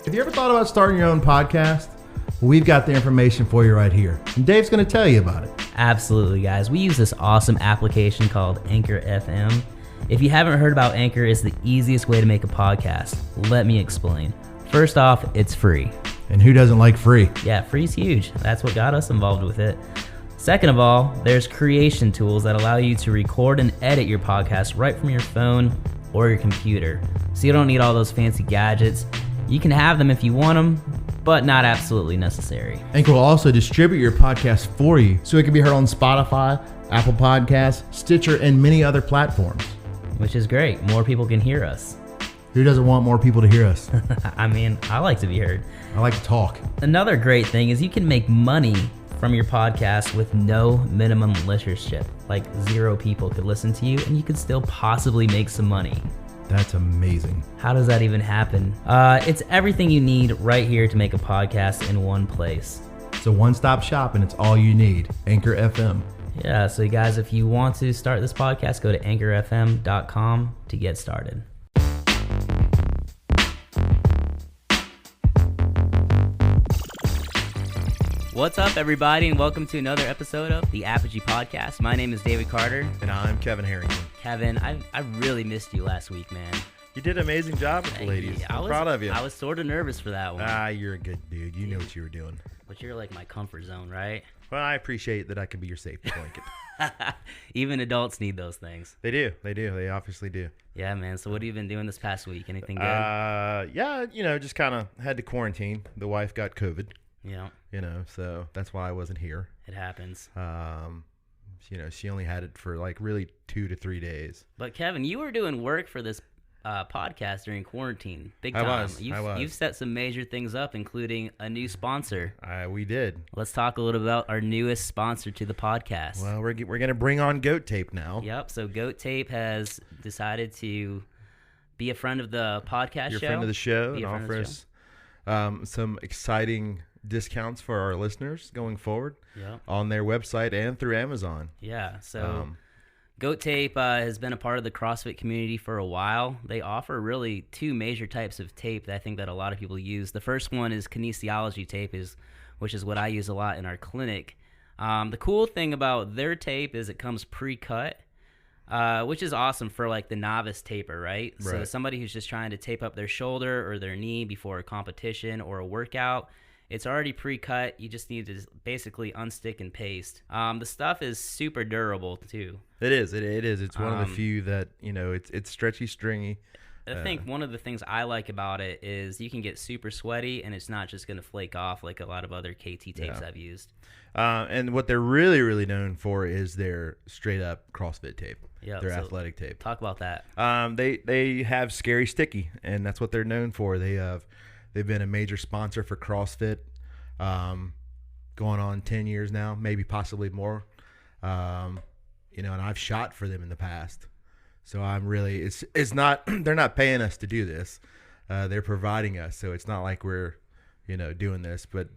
Have you ever thought about starting your own podcast? Well, we've got the information for you right here, and Dave's going to tell you about it. Absolutely, guys. We use this awesome application called Anchor FM. If you haven't heard about Anchor, it's the easiest way to make a podcast. Let me explain. First off, it's free. And who doesn't like free? Yeah, free's huge. That's what got us involved with it. Second of all, there's creation tools that allow you to record and edit your podcast right from your phone or your computer. So you don't need all those fancy gadgets. You can have them if you want them, but not absolutely necessary. Anchor will also distribute your podcast for you, so it can be heard on Spotify, Apple Podcasts, Stitcher, and many other platforms. Which is great. More people can hear us. Who doesn't want more people to hear us? I mean, I like to be heard. I like to talk. Another great thing is you can make money from your podcast with no minimum listenership. Like 0 people could listen to you and you could still possibly make some money. That's amazing. How does that even happen? It's everything you need right here to make a podcast in one place. It's a one-stop shop and it's all you need. Anchor FM. Yeah, so you guys, if you want to start this podcast, go to anchorfm.com to get started. What's up, everybody, and welcome to another episode of the Apogee Podcast. My name is David Carter. And I'm Kevin Harrington. Kevin, I really missed you last week, man. You did an amazing job with the ladies. I'm proud of you. I was sort of nervous for that one. You're a good dude. You know what you were doing. But you're like my comfort zone, right? Well, I appreciate that I can be your safety blanket. Even adults need those things. They do. They obviously do. Yeah, man. So what have you been doing this past week? Anything good? Yeah, just kind of had to quarantine. The wife got COVID. Yeah. So that's why I wasn't here. It happens. She only had it for like really 2 to 3 days. But Kevin, you were doing work for this podcast during quarantine. Big time. I was. You've set some major things up, including a new sponsor. We did. Let's talk a little about our newest sponsor to the podcast. Well, we're going to bring on Goat Tape now. Yep. So Goat Tape has decided to be a friend of the podcast You're show. a friend of the show and offer us some exciting discounts for our listeners going forward on their website and through Amazon. Yeah. So Goat Tape has been a part of the CrossFit community for a while. They offer really 2 major types of tape that I think that a lot of people use. The first one is kinesiology tape, which is what I use a lot in our clinic. The cool thing about their tape is it comes pre-cut, which is awesome for like the novice taper, right? So somebody who's just trying to tape up their shoulder or their knee before a competition or a workout, it's already pre-cut. You just need to basically unstick and paste. The stuff is super durable too. It is. It's one of the few that, it's stretchy, stringy. I think one of the things I like about it is you can get super sweaty and it's not just going to flake off like a lot of other KT tapes I've used. And what they're really, really known for is their straight up CrossFit tape. Yeah, their athletic tape. Talk about that. They have Scary Sticky, and that's what they're known for. They've been a major sponsor for CrossFit, going on 10 years now, maybe possibly more. And I've shot for them in the past. So I'm really, it's not, they're not paying us to do this. They're providing us. So it's not like we're, doing this, but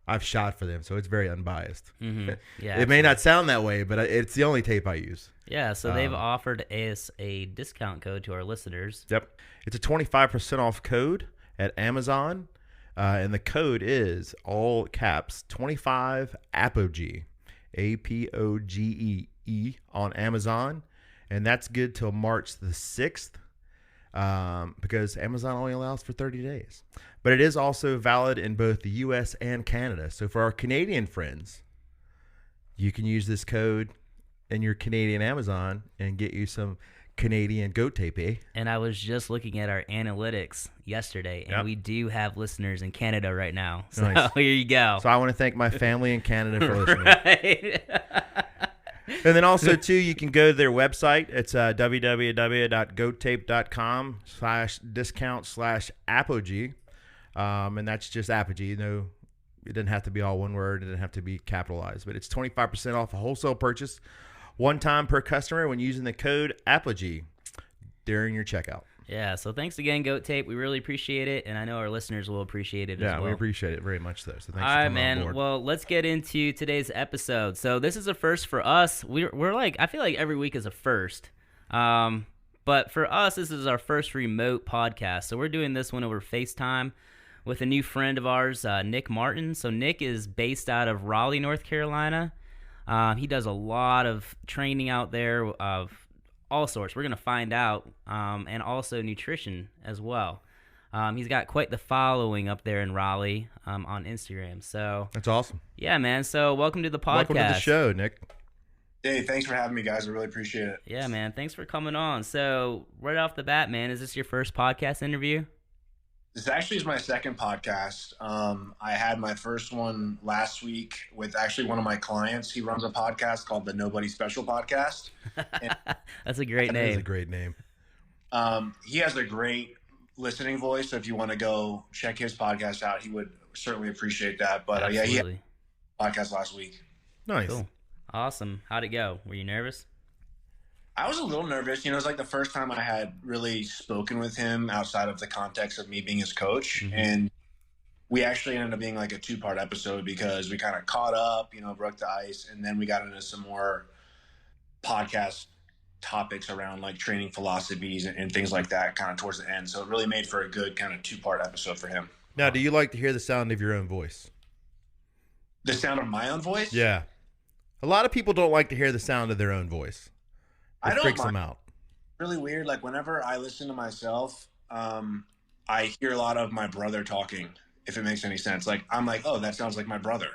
I've shot for them. So it's very unbiased. Mm-hmm. Yeah, it may not sound that way, but it's the only tape I use. Yeah. So they've offered us a discount code to our listeners. Yep. It's a 25% off code at Amazon. And the code is all caps 25 Apogee, APOGEE on Amazon. And that's good till March the 6th because Amazon only allows for 30 days. But it is also valid in both the U.S. and Canada. So for our Canadian friends, you can use this code in your Canadian Amazon and get you some Canadian Goat Tape, eh? And I was just looking at our analytics yesterday, and we do have listeners in Canada right now. So nice. Here you go. So I want to thank my family in Canada for listening. Right. And then also, too, you can go to their website. It's www.goattape.com/discount/apogee. And that's just apogee. It doesn't have to be all one word. It doesn't have to be capitalized. But it's 25% off a wholesale purchase, one time per customer when using the code apogee during your checkout. Yeah, so thanks again, Goat Tape. We really appreciate it, and I know our listeners will appreciate it as well. Yeah, we appreciate it very much, though. So thanks for coming man. on board. Well, let's get into today's episode. So this is a first for us. We're like, I feel like every week is a first. But for us, this is our first remote podcast. So we're doing this one over FaceTime. with a new friend of ours, Nick Martin. So Nick is based out of Raleigh, North Carolina. He does a lot of training out there of all sorts. We're going to find out, and also nutrition as well. He's got quite the following up there in Raleigh on Instagram. So That's awesome. Yeah, man. So welcome to the podcast. Welcome to the show, Nick. Hey, thanks for having me, guys. I really appreciate it. Yeah, man. Thanks for coming on. So right off the bat, man, is this your first podcast interview? This actually is my second podcast. I had my first one last week with actually one of my clients. He runs a podcast called the Nobody Special Podcast. That's a great name. That is a great name. He has a great listening voice, so if you want to go check his podcast out, he would certainly appreciate that. But yeah, he had a podcast last week. Nice. Cool. Awesome. How'd it go? Were you nervous? I was a little nervous. You know, it was like the first time I had really spoken with him outside of the context of me being his coach. Mm-hmm. And we actually ended up being like a 2-part episode because we kind of caught up, you know, broke the ice. And then we got into some more podcast topics around like training philosophies and things like that kind of towards the end. So it really made for a good kind of 2-part episode for him. Now, do you like to hear the sound of your own voice? The sound of my own voice? Yeah. A lot of people don't like to hear the sound of their own voice. It freaks them out. Really weird. Like whenever I listen to myself, I hear a lot of my brother talking, if it makes any sense. Like I'm like, oh, that sounds like my brother.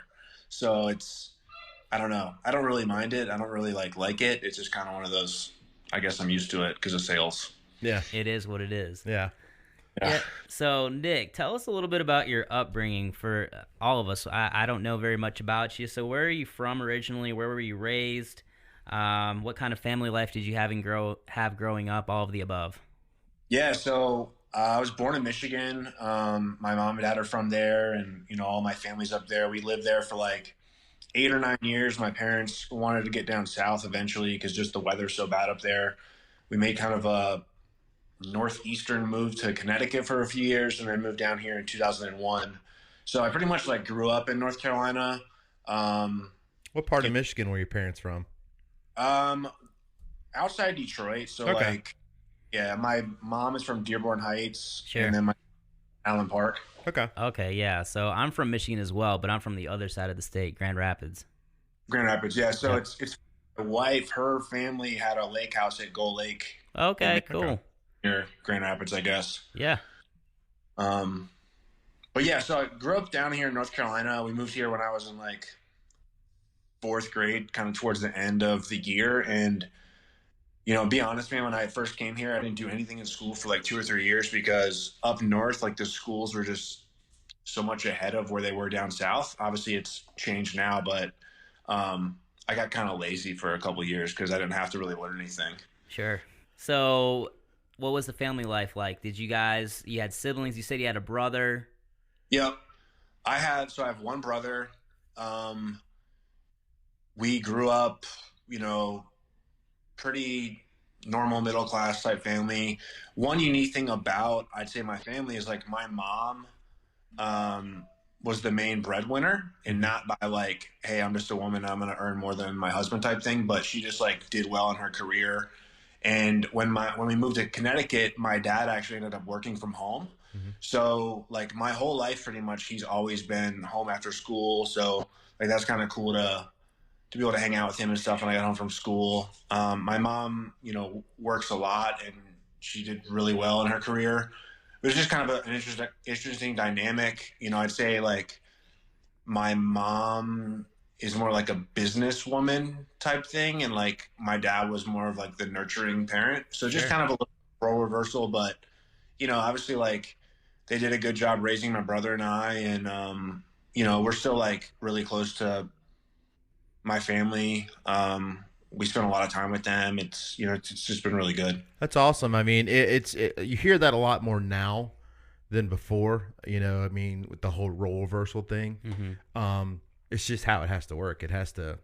So it's, I don't know. I don't really mind it. I don't really like it. It's just kind of one of those, I guess I'm used to it because of sales. Yeah. It is what it is. Yeah. So Nick, tell us a little bit about your upbringing for all of us. I don't know very much about you. So where are you from originally? Where were you raised? What kind of family life did you have growing up? All of the above. Yeah. So I was born in Michigan. My mom and dad are from there, and you know all my family's up there. We lived there for like 8 or 9 years. My parents wanted to get down south eventually because just the weather's so bad up there. We made kind of a northeastern move to Connecticut for a few years and then moved down here in 2001. So I pretty much like grew up in North Carolina. What part of Michigan were your parents from? Outside Detroit. So okay. Like, yeah, my mom is from Dearborn Heights. Sure. And then my Allen Park. Okay. Yeah. So I'm from Michigan as well, but I'm from the other side of the state, Grand Rapids. Yeah. So it's my wife, her family had a lake house at Gull Lake. Okay. Cool. Near Grand Rapids, I guess. Yeah. But yeah, so I grew up down here in North Carolina. We moved here when I was in like 4th grade, kind of towards the end of the year. And, you know, be honest, man, when I first came here, I didn't do anything in school for like 2 or 3 years because up north, like the schools were just so much ahead of where they were down south. Obviously it's changed now, but I got kind of lazy for a couple of years because I didn't have to really learn anything. Sure. So what was the family life like? You had siblings, you said you had a brother. Yep. I have one brother. We grew up, you know, pretty normal middle class type family. One unique thing about, I'd say, my family is like my mom was the main breadwinner, and not by like, hey, I'm just a woman, I'm going to earn more than my husband type thing, but she just like did well in her career. And when we moved to Connecticut, my dad actually ended up working from home. Mm-hmm. So like my whole life, pretty much, he's always been home after school. So like that's kind of cool to be able to hang out with him and stuff when I got home from school. My mom, you know, works a lot and she did really well in her career. It was just kind of an interesting dynamic. You know, I'd say like my mom is more like a businesswoman type thing, and like my dad was more of like the nurturing parent. So just kind of a little role reversal, but you know, obviously like they did a good job raising my brother and I, and you know, we're still like really close to my family. We spend a lot of time with them. It's, you know, it's just been really good. That's awesome. I mean, you hear that a lot more now than before, you know, I mean, with the whole role reversal thing. Mm-hmm. It's just how it has to work. It has to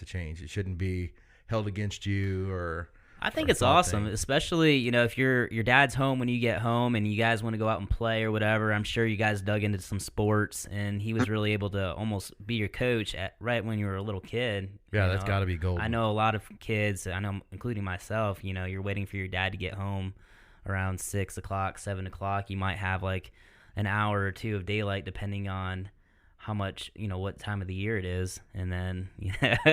change. It shouldn't be held against you or. I think it's awesome, especially, you know, if your dad's home when you get home and you guys want to go out and play or whatever. I'm sure you guys dug into some sports, and he was really able to almost be your coach right when you were a little kid. Yeah, that's got to be gold. I know a lot of kids, I know, including myself, you know, you're waiting for your dad to get home around 6 o'clock, 7 o'clock. You might have like an hour or two of daylight depending on how much, what time of the year it is. And then,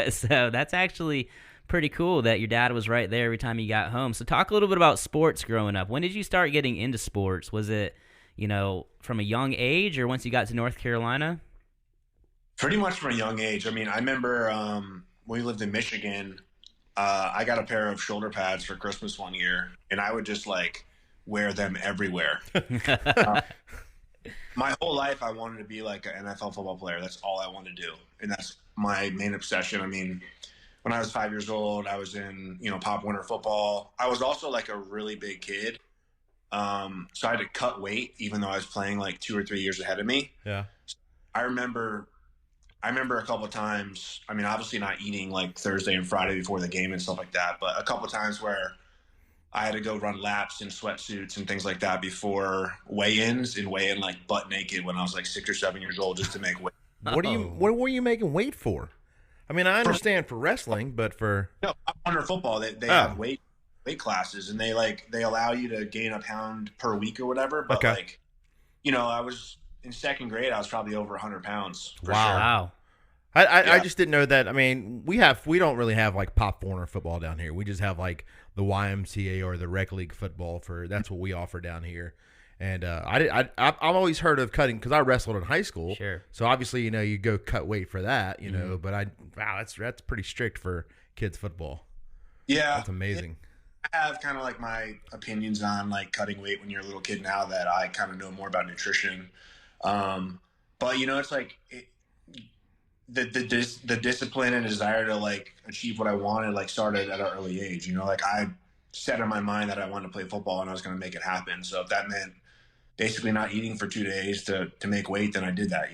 so that's actually pretty cool that your dad was right there every time you got home. So talk a little bit about sports growing up. When did you start getting into sports? Was it, from a young age or once you got to North Carolina? Pretty much from a young age. I mean, I remember when we lived in Michigan, I got a pair of shoulder pads for Christmas one year, and I would just like wear them everywhere. My whole life, I wanted to be like an NFL football player. That's all I wanted to do, and that's my main obsession. I mean, when I was 5 years old, I was in Pop Warner football. I was also like a really big kid, so I had to cut weight, even though I was playing like 2 or 3 years ahead of me. Yeah, I remember a couple of times. I mean, obviously not eating like Thursday and Friday before the game and stuff like that, but a couple of times where I had to go run laps in sweatsuits and things like that before weigh-ins and weigh in like butt naked when I was like 6 or 7 years old just to make weight. What were you making weight for? I mean, I understand for wrestling, but for under football, they have weight classes, and they allow you to gain a pound per week or whatever. But I was in second grade, I was probably over 100 pounds. For sure. Wow. I just didn't know that. I mean, we don't really have like Pop Warner football down here. We just have like the YMCA or the rec league football that's what we offer down here. And I've always heard of cutting because I wrestled in high school. Sure. So obviously, you go cut weight for that, but that's pretty strict for kids football. Yeah. That's amazing. I have kind of like my opinions on like cutting weight when you're a little kid now that I kind of know more about nutrition. But it's like the discipline and desire to like achieve what I wanted like started at an early age. Like I set in my mind that I wanted to play football and I was going to make it happen. So if that meant basically not eating for 2 days to make weight, then I did that.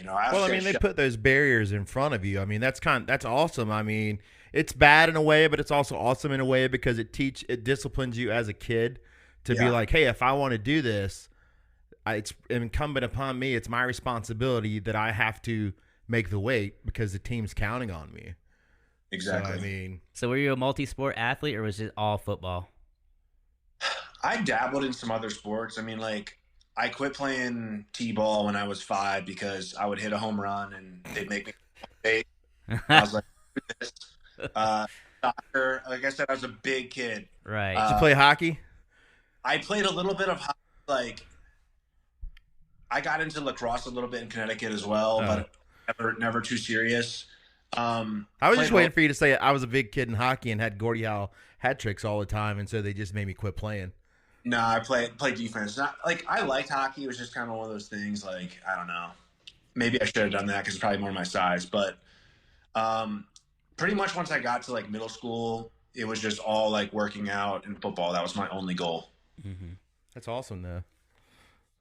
They put those barriers in front of you. I mean, that's awesome. I mean, it's bad in a way, but it's also awesome in a way because it disciplines you as a kid to be like, hey, if I want to do this, it's incumbent upon me. It's my responsibility that I have to make the weight because the team's counting on me. Exactly. So were you a multi-sport athlete or was it all football? I dabbled in some other sports. I mean, like I quit playing t-ball when I was 5 because I would hit a home run and they'd make me play. I was like, this. Soccer. Like I said, I was a big kid. Right. Did you play hockey? I played a little bit of hockey. Like I got into lacrosse a little bit in Connecticut as well, but never too serious. I was just waiting for you to say I was a big kid in hockey and had Gordie Howe hat tricks all the time, and so they just made me quit playing. No, I play defense. Not like I liked hockey. It was just kind of one of those things. Like I don't know, maybe I should have done that because it's probably more my size. But pretty much once I got to like middle school, it was just all like working out and football. That was my only goal. Mm-hmm. That's awesome, though.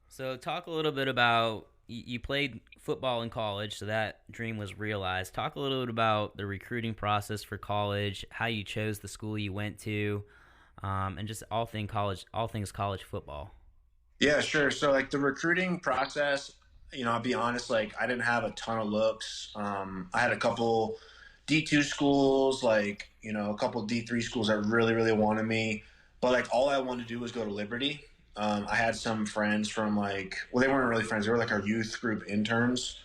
So talk a little bit about you played football in college, so that dream was realized. Talk a little bit about the recruiting process for college, how you chose the school you went to, and just all things college football. Yeah, sure. So like the recruiting process, I'll be honest, like I didn't have a ton of looks. I had a couple D2 schools, like, a couple D3 schools that really, really wanted me. But like all I wanted to do was go to Liberty. I had some friends from they weren't really friends. They were like our youth group interns.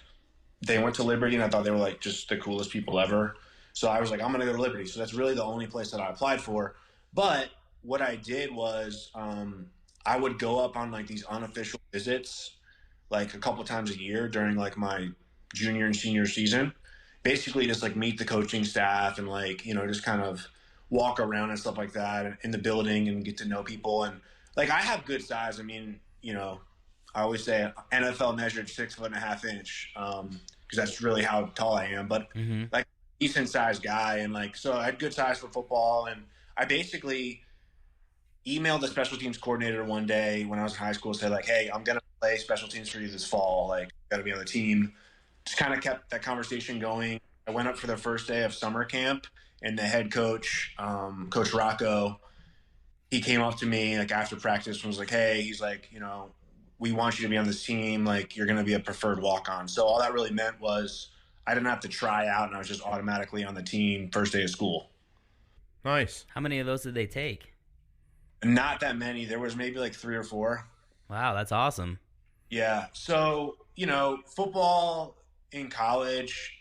They went to Liberty and I thought they were like just the coolest people ever. So I was like, I'm going to go to Liberty. So that's really the only place that I applied for. But what I did was I would go up on like these unofficial visits like a couple times a year during like my junior and senior season. Basically just like meet the coaching staff and like, just kind of walk around and stuff like that in the building and get to know people. And like I have good size. I mean, I always say NFL measured 6'1.5" because that's really how tall I am. But like decent sized guy, and like so I had good size for football. And I basically emailed the special teams coordinator one day when I was in high school, said like, "Hey, I'm gonna play special teams for you this fall. Like, gotta be on the team." Just kind of kept that conversation going. I went up for the first day of summer camp, and the head coach, Coach Rocco, he came up to me like after practice and was like, "Hey," he's like, "we want you to be on this team. Like, you're going to be a preferred walk-on." So all that really meant was I didn't have to try out, and I was just automatically on the team first day of school. Nice. How many of those did they take? Not that many. There was maybe like 3 or 4. Wow, that's awesome. Yeah. So, football in college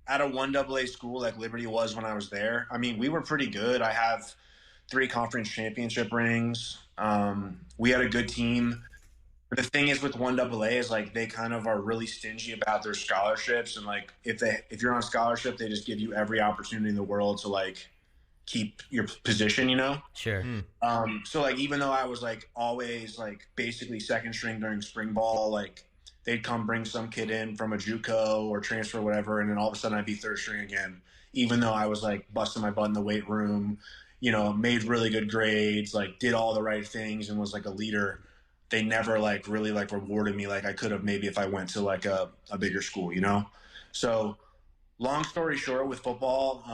at a 1AA school like Liberty was when I was there, I mean, we were pretty good. I have 3 conference championship rings. We had a good team. The thing is with 1AA is like they kind of are really stingy about their scholarships, and like if you're on a scholarship, they just give you every opportunity in the world to like keep your position. Sure. So like even though I was like always like basically second string during spring ball, like they'd come bring some kid in from a JUCO or transfer or whatever, and then all of a sudden I'd be third string again, even though I was like busting my butt in the weight room, made really good grades, like did all the right things and was like a leader. They never like really like rewarded me like I could have maybe if I went to like a bigger school. So long story short, with football,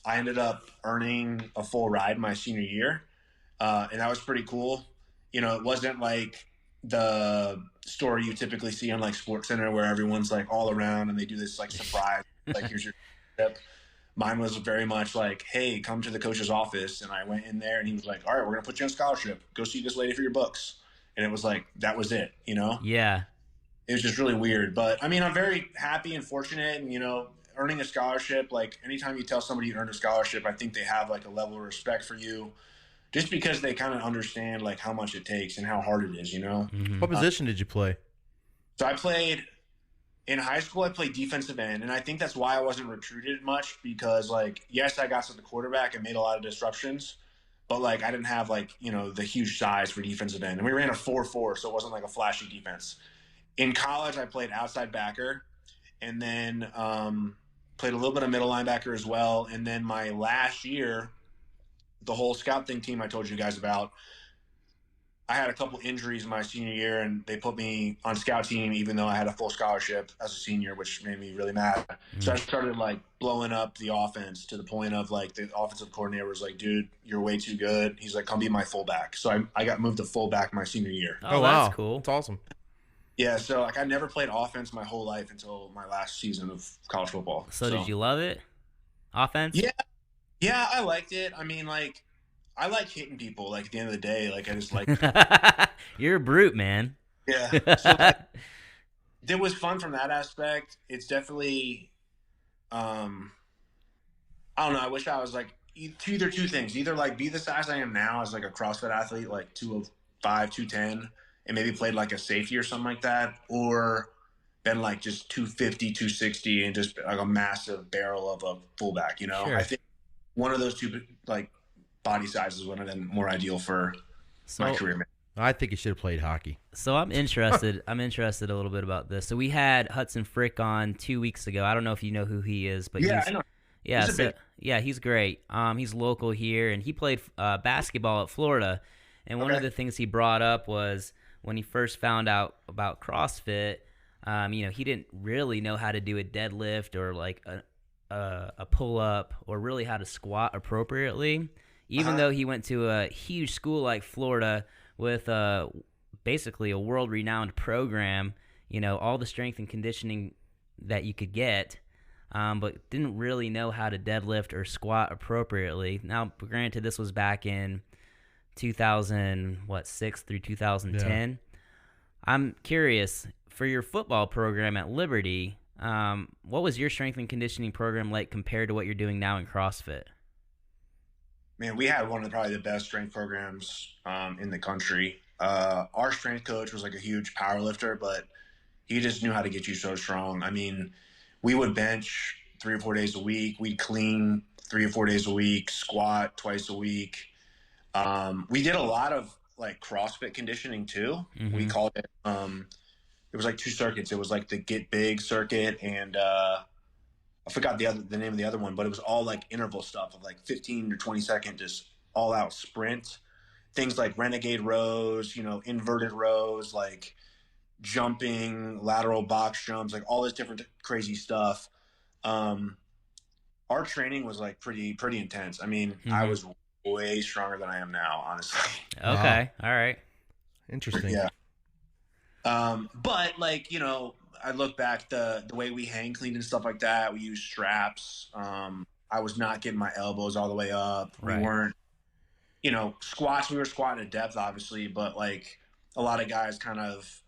I ended up earning a full ride my senior year, and that was pretty cool. It wasn't like the story you typically see on like Sports Center where everyone's like all around and they do this like surprise, like here's your trip. Mine was very much like, hey, come to the coach's office, and I went in there and he was like, all right, we're gonna put you on scholarship. Go see this lady for your books, and it was like that was it. Yeah. It was just really weird. But I mean, I'm very happy and fortunate, and earning a scholarship, like anytime you tell somebody you earned a scholarship, I think they have like a level of respect for you just because they kind of understand like how much it takes and how hard it is. What position did you play? So I played in high school, I played defensive end, and I think that's why I wasn't recruited much because like, yes, I got to the quarterback and made a lot of disruptions, but like I didn't have like, the huge size for defensive end, and we ran a 4-4, so it wasn't like a flashy defense. In college, I played outside backer, and then played a little bit of middle linebacker as well. And then my last year, the whole scout thing team I told you guys about, I had a couple injuries my senior year, and they put me on scout team even though I had a full scholarship as a senior, which made me really mad. So I started like blowing up the offense to the point of like the offensive coordinator was like, dude, you're way too good. He's like, come be my fullback. So I got moved to fullback my senior year. Oh, wow. That's cool. That's awesome. Yeah, so like I never played offense my whole life until my last season of college football. So did you love it? Offense? Yeah, I liked it. I mean, like, I like hitting people. Like at the end of the day, like I just like. You're a brute, man. Yeah, so like, it was fun from that aspect. It's definitely, I don't know. I wish I was like either two things. Either like be the size I am now as like a CrossFit athlete, like 205, 210. And maybe played like a safety or something like that, or been like just 250, 260 and just like a massive barrel of a fullback, Sure. I think one of those two like body sizes would have been more ideal for my career. Man. I think you should have played hockey. So I'm interested. I'm interested a little bit about this. So we had Hudson Frick on 2 weeks ago. I don't know if you know who he is, but I know. He's great. He's local here, and he played basketball at Florida. And one of the things he brought up was when he first found out about CrossFit, he didn't really know how to do a deadlift or like a pull-up or really how to squat appropriately, even though he went to a huge school like Florida with basically a world-renowned program, all the strength and conditioning that you could get, but didn't really know how to deadlift or squat appropriately. Now, granted, this was back in 2006 through 2010. Yeah. I'm curious, for your football program at Liberty, what was your strength and conditioning program like compared to what you're doing now in CrossFit? Man, we had one of probably the best strength programs in the country. Our strength coach was like a huge power lifter, but he just knew how to get you so strong. I mean, we would bench 3 or 4 days a week. We'd clean 3 or 4 days a week, squat twice a week. We did a lot of like CrossFit conditioning too. Mm-hmm. We called it, it was like 2 circuits. It was like the Get Big circuit and, I forgot the name of the other one, but it was all like interval stuff of like 15 or 20 second, just all out sprint, things like renegade rows, inverted rows, like jumping, lateral box jumps, like all this different crazy stuff. Our training was like pretty intense. I mean, I was way stronger than I am now, honestly. Okay. Wow. All right. Interesting. Yeah. But like, I look back the way we hang cleaned and stuff like that. We used straps. I was not getting my elbows all the way up. Right. We weren't, squats. We were squatting at depth, obviously, but like a lot of guys kind of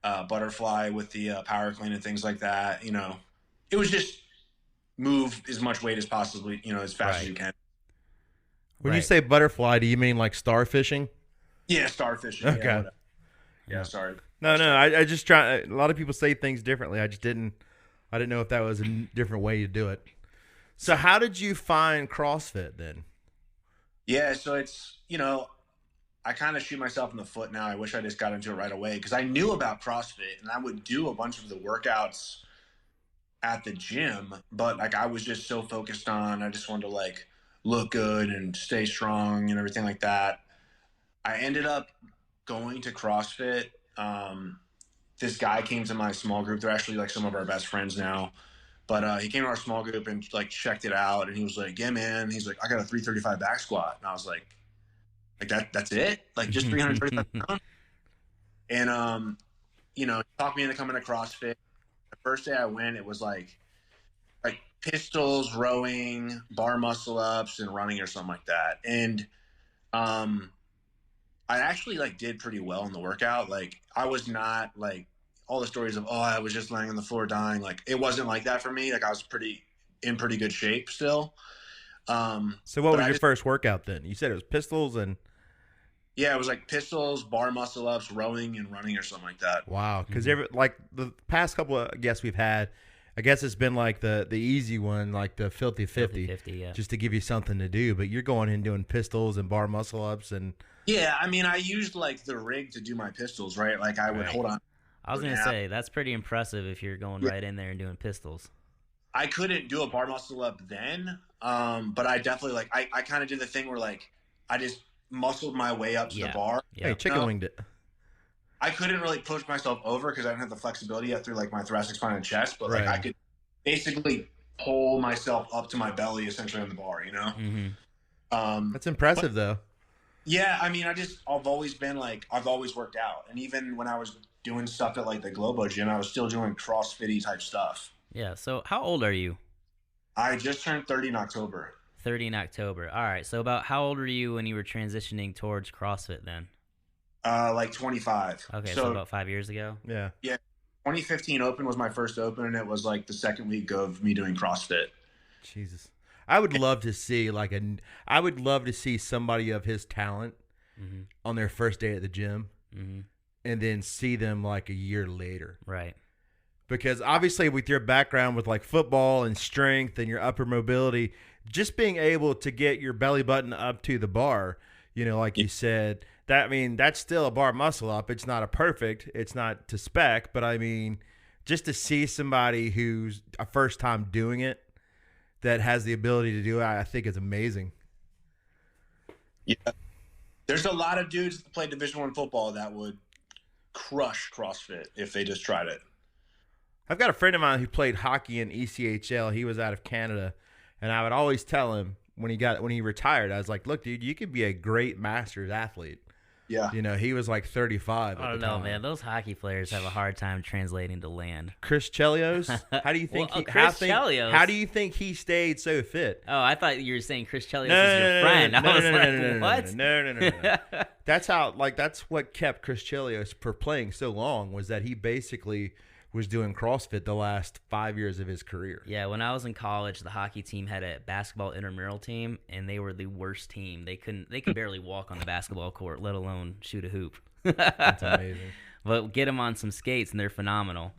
butterfly with the power clean and things like that. It was just move as much weight as possibly, as fast as you can. When you say butterfly, do you mean like starfishing? Yeah, starfishing. Okay. Yeah, whatever. Yeah, sorry. No. I just try. A lot of people say things differently. I didn't know if that was a different way to do it. So how did you find CrossFit then? Yeah, so it's, I kind of shoot myself in the foot now. I wish I just got into it right away because I knew about CrossFit and I would do a bunch of the workouts at the gym, but like I was just so focused on, I just wanted to like look good and stay strong and everything like that. I ended up going to CrossFit. This guy came to my small group. They're actually like some of our best friends now. But he came to our small group and like checked it out, and he was like, "Yeah, man." He's like, "I got a 335 back squat," and I was like that's it, like just 335 pounds. And he talked me into coming to CrossFit. The first day I went, it was like pistols, rowing, bar muscle ups, and running or something like that. And I actually like did pretty well in the workout. Like I was not like all the stories of, I was just laying on the floor dying. Like it wasn't like that for me. Like I was in pretty good shape still. So what was your first workout then? You said it was pistols and. Yeah, it was like pistols, bar muscle ups, rowing, and running or something like that. Wow. Because like the past couple of guests we've had, I guess it's been like the easy one, like the filthy 50, yeah. just to give you something to do. But you're going in doing pistols and bar muscle ups and. Yeah, I mean, I used like the rig to do my pistols, right? Like I would hold on. I was going to say, that's pretty impressive if you're going right in there and doing pistols. I couldn't do a bar muscle up then, but I definitely like, I kind of did the thing where like, I just muscled my way up to the bar. Yeah. Hey, chicken winged it. I couldn't really push myself over because I didn't have the flexibility yet through like my thoracic spine and chest, but like I could basically pull myself up to my belly essentially on the bar, Mm-hmm. That's impressive though. Yeah, I mean, I've always been like, I've always worked out. And even when I was doing stuff at like the Globo gym, I was still doing CrossFit-y type stuff. Yeah. So how old are you? I just turned 30 in October. 30 in October. All right. So about how old were you when you were transitioning towards CrossFit then? Like 25. Okay. So about 5 years ago? Yeah. Yeah. 2015 Open was my first Open, and it was like the second week of me doing CrossFit. Jesus. I would love to see I would love to see somebody of his talent on their first day at the gym and then see them like a year later. Right. Because obviously with your background with like football and strength and your upper mobility, just being able to get your belly button up to the bar, like you said, that's still a bar muscle up. It's not it's not to spec, but I mean, just to see somebody who's a first time doing it, that has the ability to do it, I think is amazing. Yeah. There's a lot of dudes that play Division I football that would crush CrossFit if they just tried it. I've got a friend of mine who played hockey in ECHL. He was out of Canada, and I would always tell him when he retired, I was like, "Look, dude, you could be a great Masters athlete." Yeah. He was like 35 I don't know, man. Those hockey players have a hard time translating to land. Chris Chelios? How do you think Chelios? How do you think he stayed so fit? Oh, I thought you were saying Chris Chelios is your friend. I was like, what? No. That's what kept Chris Chelios for playing so long, was that he basically was doing CrossFit the last 5 years of his career. Yeah, when I was in college, the hockey team had a basketball intramural team, and they were the worst team. They could barely walk on the basketball court, let alone shoot a hoop. That's amazing. But get them on some skates, and they're phenomenal.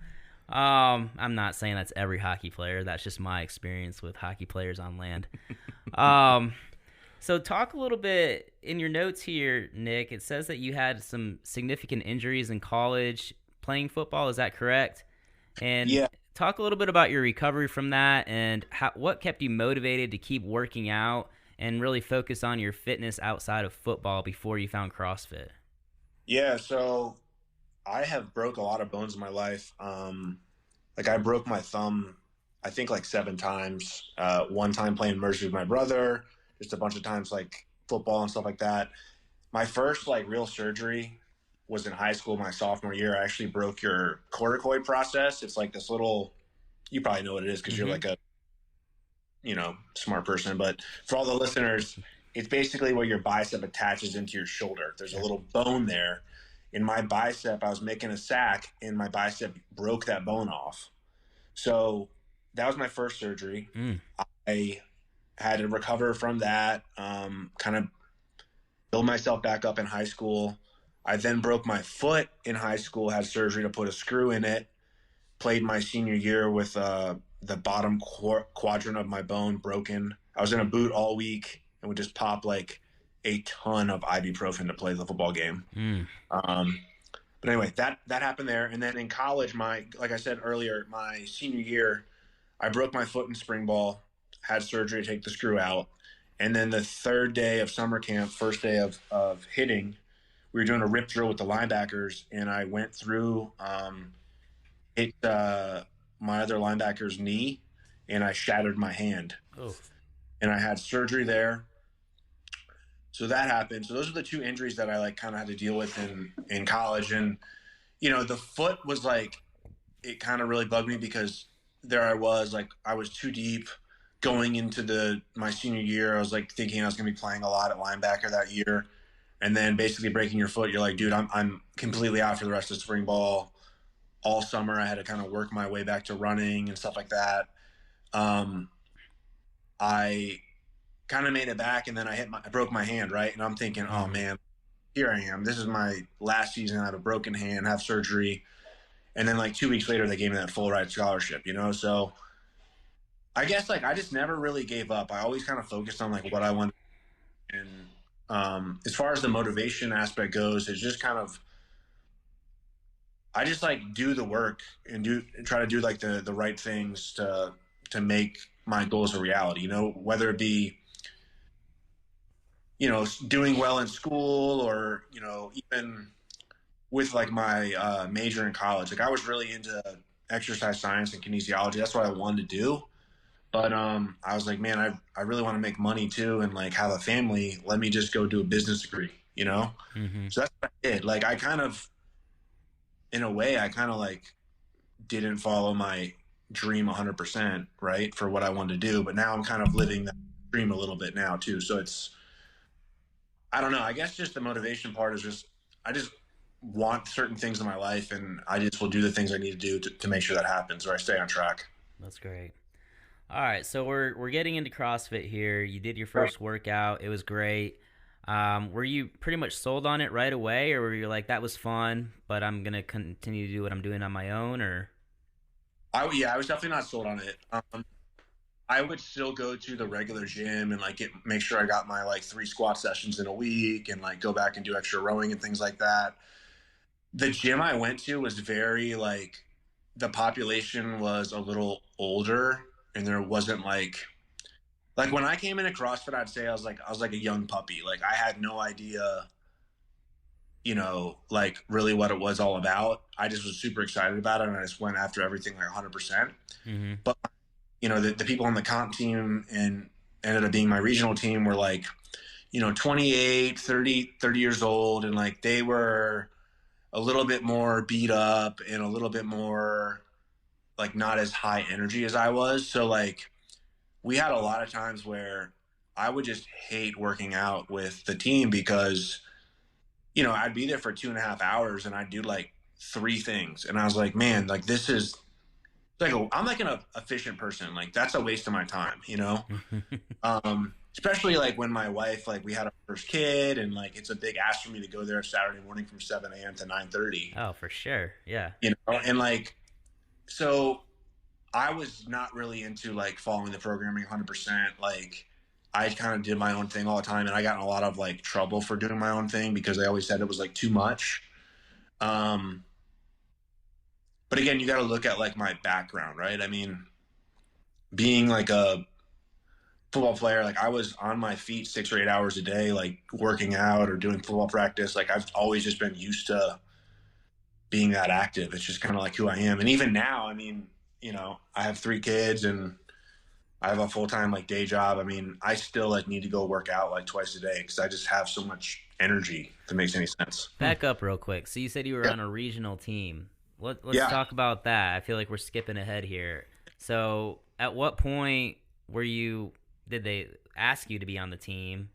I'm not saying that's every hockey player. That's just my experience with hockey players on land. So talk a little bit in your notes here, Nick. It says that you had some significant injuries in college playing football. Is that correct? And talk a little bit about your recovery from that and what kept you motivated to keep working out and really focus on your fitness outside of football before you found CrossFit. Yeah, so I have broke a lot of bones in my life. Like I broke my thumb, I think like 7 times. One time playing mercy with my brother, just a bunch of times like football and stuff like that. My first like real surgery was in high school, my sophomore year. I actually broke your coracoid process. It's like this little, you probably know what it is because you're like a, smart person. But for all the listeners, it's basically where your bicep attaches into your shoulder. There's a little bone there. in my bicep, I was making a sack and my bicep broke that bone off. So that was my first surgery. I had to recover from that, kind of build myself back up in high school. I then broke my foot in high school, had surgery to put a screw in it, played my senior year with the bottom quadrant of my bone broken. I was in a boot all week and would just pop like a ton of ibuprofen to play the football game. But anyway, that happened there. And then in college, like I said earlier, my senior year, I broke my foot in spring ball, had surgery to take the screw out. And then the third day of summer camp, first day of hitting, we were doing a rip drill with the linebackers, and I went through, hit my other linebacker's knee, and I shattered my hand. Oh. And I had surgery there. So that happened. So those are the two injuries that I like kind of had to deal with in college. And, you know, the foot was like, it kind of really bugged me because there I was, like, I was too deep going into my senior year. I was like thinking I was going to be playing a lot at linebacker that year. And then basically breaking your foot, you're like, dude, I'm completely out for the rest of spring ball. All summer I had to kind of work my way back to running and stuff like that. I kind of made it back, and then I broke my hand, right? And I'm thinking, oh man, here I am. This is my last season. I have a broken hand, have surgery. And then like 2 weeks later, they gave me that full ride scholarship, you know? So I guess like I just never really gave up. I always kind of focused on like what I wanted. And as far as the motivation aspect goes, it's just kind of, I just like do the work and try to do like the right things to make my goals a reality, you know, whether it be, you know, doing well in school or, you know, even with like my major in college. Like I was really into exercise science and kinesiology. That's what I wanted to do. But I was like, man, I really want to make money too and like have a family. Let me just go do a business degree, you know? So that's what I did. Like I kind of, in a way, I kind of like didn't follow my dream 100%, right, for what I wanted to do. But now I'm kind of living that dream a little bit now too. So it's, I don't know. I guess just the motivation part is just, I just want certain things in my life, and I just will do the things I need to do to make sure that happens, or I stay on track. That's great. All right, so we're getting into CrossFit here. You did your first workout. It was great. Were you pretty much sold on it right away, or were you like, that was fun, but I'm going to continue to do what I'm doing on my own, or? I was definitely not sold on it. I would still go to the regular gym and like make sure I got my like 3 squat sessions in a week and like go back and do extra rowing and things like that. The gym I went to was very like, the population was a little older, and there wasn't like when I came into CrossFit, I'd say I was like a young puppy. Like I had no idea, you know, like really what it was all about. I just was super excited about it, and I just went after everything like 100%. But you know, the people on the comp team and ended up being my regional team were like, you know, 28, 30 years old. And like, they were a little bit more beat up and a little bit more like not as high energy as I was. So like we had a lot of times where I would just hate working out with the team because, you know, I'd be there for 2.5 hours and I'd do like 3 things. And I was like, man, like this is, like I'm like an efficient person. Like that's a waste of my time, you know? Especially like when my wife, like we had our first kid, and like it's a big ask for me to go there Saturday morning from 7 a.m. to 9:30. Oh, for sure. Yeah. You know, and like, so I was not really into like following the programming 100%. Like I kind of did my own thing all the time, and I got in a lot of like trouble for doing my own thing because they always said it was like too much. But again, you got to look at like my background, right? I mean, being like a football player, like I was on my feet 6 or 8 hours a day, like working out or doing football practice. Like I've always just been used to being that active. It's just kind of like who I am. And even now, I mean, you know, I have 3 kids and I have a full-time like day job. I mean, I still like need to go work out like twice a day because I just have so much energy, if it makes any sense. Back up real quick. So you said you were on a regional team. Let's talk about that. I feel like we're skipping ahead here. So at what point did they ask you to be on the team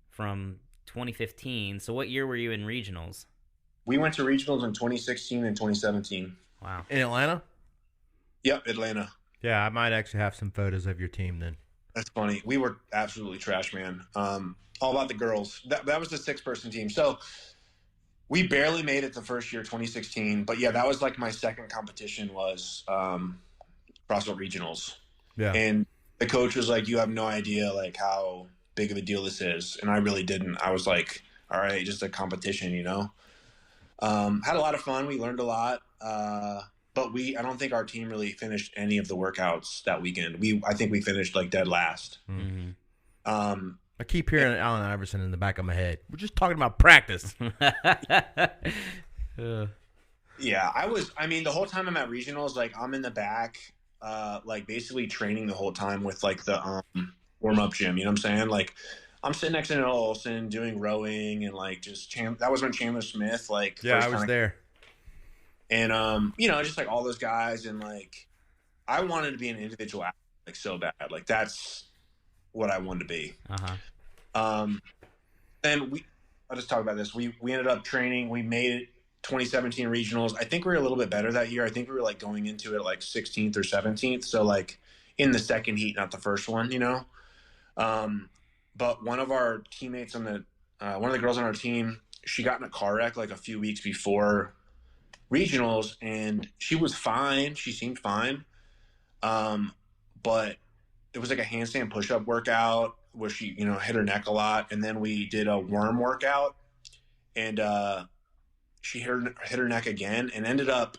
from 2015? So what year were you in regionals? We went to regionals in 2016 and 2017. Wow. In Atlanta? Yep, Atlanta. Yeah, I might actually have some photos of your team then. That's funny. We were absolutely trash, man. All about the girls. That was the 6-person team. So we barely made it the first year, 2016. But yeah, that was like my second competition was CrossFit regionals. Yeah. And the coach was like, "You have no idea like how big of a deal this is," and I really didn't. I was like, "All right, just a competition, you know." Had a lot of fun. We learned a lot. But I don't think our team really finished any of the workouts that weekend. I think we finished like dead last. Mm-hmm. I keep hearing Allen Iverson in the back of my head. We're just talking about practice. Yeah, I mean, the whole time I'm at regionals, like I'm in the back, like basically training the whole time with like the warm up gym. You know what I'm saying? Like I'm sitting next to Noah Olson doing rowing and like just that was when Chandler Smith like I was there. And you know, just like all those guys, and like I wanted to be an individual athlete, like so bad. Like that's what I wanted to be. And I'll just talk about this. We ended up training. We made it 2017 regionals. I think we were a little bit better that year. I think we were like going into it like 16th or 17th. So like in the second heat, not the first one, you know. But one of our teammates one of the girls on our team, she got in a car wreck like a few weeks before regionals, and she was fine. She seemed fine. But it was like a handstand push-up workout where she, you know, hit her neck a lot. And then we did a worm workout, and she hit her neck again, and ended up,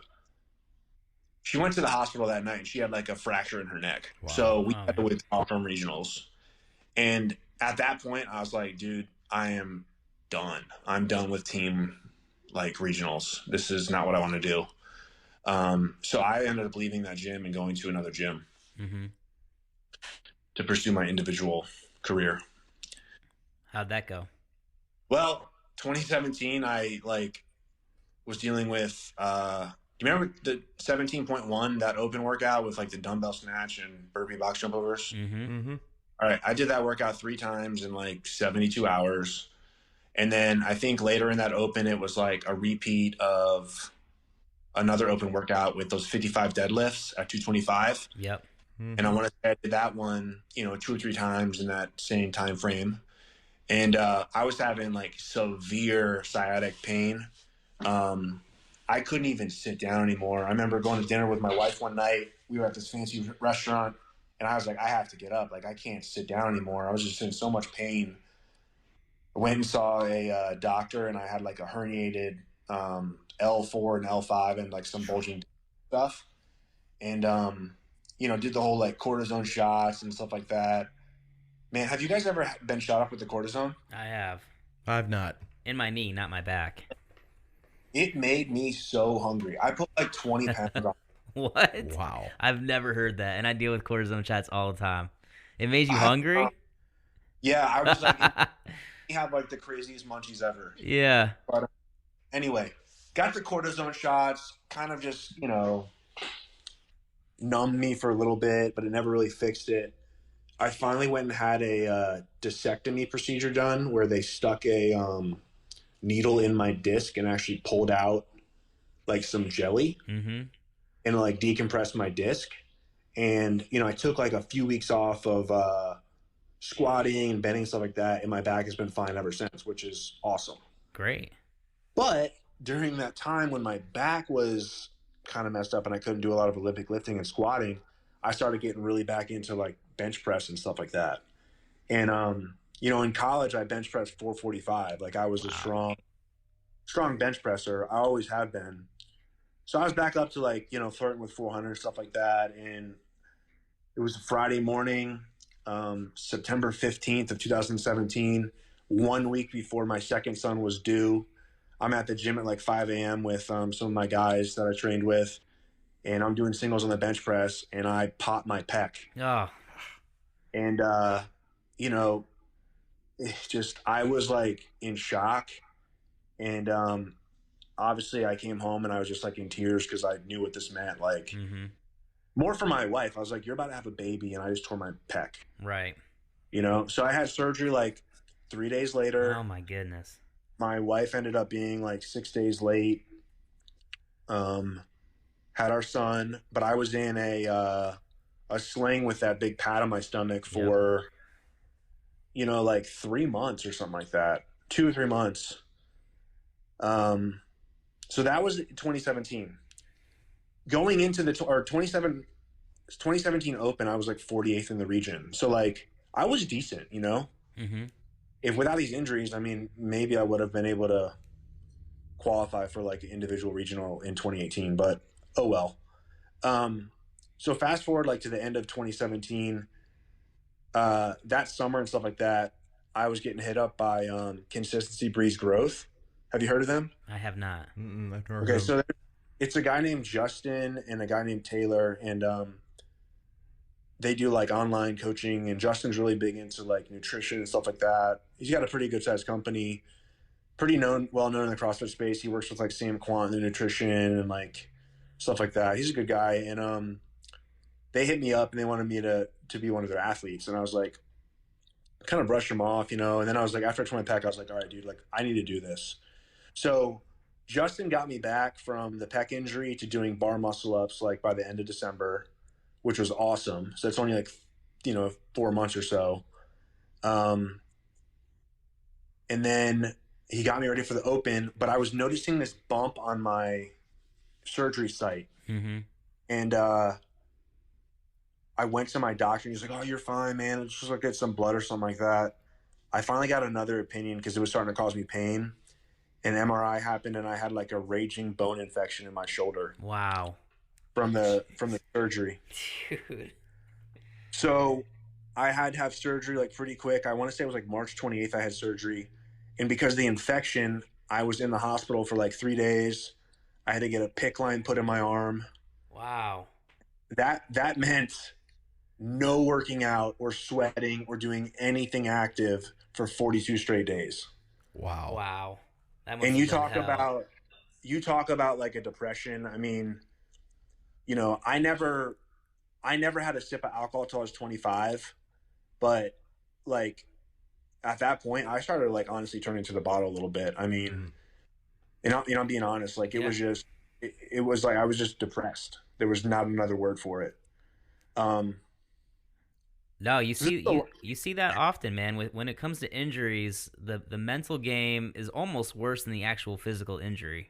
she went to the hospital that night, and she had like a fracture in her neck. Wow. So we had to withdraw from regionals. And at that point I was like, dude, I am done. I'm done with team like regionals. This is not what I want to do. So I ended up leaving that gym and going to another gym to pursue my individual career. How'd that go? Well, 2017, I like was dealing with, do you remember the 17.1, that open workout with like the dumbbell snatch and burpee box jump overs? All right. I did that workout 3 times in like 72 hours. And then I think later in that open, it was like a repeat of another open workout with those 55 deadlifts at 225. Yep. And I want to say I did that one, you know, 2 or 3 times in that same time frame. And I was having like severe sciatic pain. I couldn't even sit down anymore. I remember going to dinner with my wife one night. We were at this fancy restaurant, and I was like, I have to get up. Like, I can't sit down anymore. I was just in so much pain. I went and saw a doctor, and I had like a herniated L4 and L5 and like some bulging stuff. And, you know, did the whole like cortisone shots and stuff like that. Man, have you guys ever been shot up with the cortisone? I have. I've not. In my knee, not my back. It made me so hungry. I put like 20 pounds on. What? Wow. I've never heard that, and I deal with cortisone shots all the time. It made you hungry? Yeah, I was like, you have like the craziest munchies ever. Yeah. But anyway, got the cortisone shots, kind of just, you know, numbed me for a little bit, but it never really fixed it. I finally went and had a discectomy procedure done where they stuck a needle in my disc and actually pulled out like some jelly and like decompressed my disc. And, you know, I took like a few weeks off of squatting and bending, stuff like that, and my back has been fine ever since, which is awesome. Great. But during that time when my back was kind of messed up and I couldn't do a lot of Olympic lifting and squatting, I started getting really back into like bench press and stuff like that. And, you know, in college, I bench pressed 445. Like I was a strong bench presser. I always have been. So I was back up to like, you know, flirting with 400 and stuff like that. And it was a Friday morning, September 15th of 2017, 1 week before my second son was due. I'm at the gym at like 5 a.m. with some of my guys that I trained with. And I'm doing singles on the bench press, and I pop my pec. Oh. And, you know, it just, I was like in shock. And obviously I came home and I was just like in tears because I knew what this meant. Like, more for my wife. I was like, you're about to have a baby, and I just tore my pec. Right. You know? So I had surgery like 3 days later. Oh, my goodness. My wife ended up being like 6 days late. Had our son, but I was in a sling with that big pad on my stomach Yep. for, like 3 months or something like that, 2 or 3 months. So that was 2017. Going into the 2017 Open, I was like 48th in the region. So like I was decent, Mm-hmm. If without these injuries, I mean, maybe I would have been able to qualify for like an individual regional in 2018, but oh well. So fast forward like to the end of 2017, that summer and stuff like that, I was getting hit up by Consistency Breeze Growth. Have you heard of them? I have not. I've never heard Okay, of so it's a guy named Justin and a guy named Taylor, and they do like online coaching. And Justin's really big into like nutrition and stuff like that. He's got a pretty good sized company, pretty well known in the CrossFit space. He works with like Sam Quant in the nutrition and like stuff like that. He's a good guy, and they hit me up and they wanted me to be one of their athletes, and I was like, kind of brushed them off, And then I was like, after I tore my pec, I was like, all right, dude, like I need to do this. So Justin got me back from the pec injury to doing bar muscle ups like by the end of December, which was awesome. So it's only like 4 months or so. And then he got me ready for the Open, but I was noticing this bump on my surgery site. Mm-hmm. And I went to my doctor and he's like, oh, you're fine, man. It's just like get some blood or something like that. I finally got another opinion because it was starting to cause me pain. An MRI happened and I had like a raging bone infection in my shoulder. Wow. From the surgery. Dude. So I had to have surgery like pretty quick. I want to say it was like March 28th I had surgery. And because of the infection, I was in the hospital for like 3 days. I had to get a PICC line put in my arm. Wow. That meant no working out or sweating or doing anything active for 42 straight days. Wow. Wow. That must And have been hell. you talk about like a depression. I mean, I never had a sip of alcohol until I was 25, but like at that point I started like honestly turning to the bottle a little bit. I mean, I'm being honest, like it was just, it was like, I was just depressed. There was not another word for it. No, you see that often, man. When it comes to injuries, the mental game is almost worse than the actual physical injury.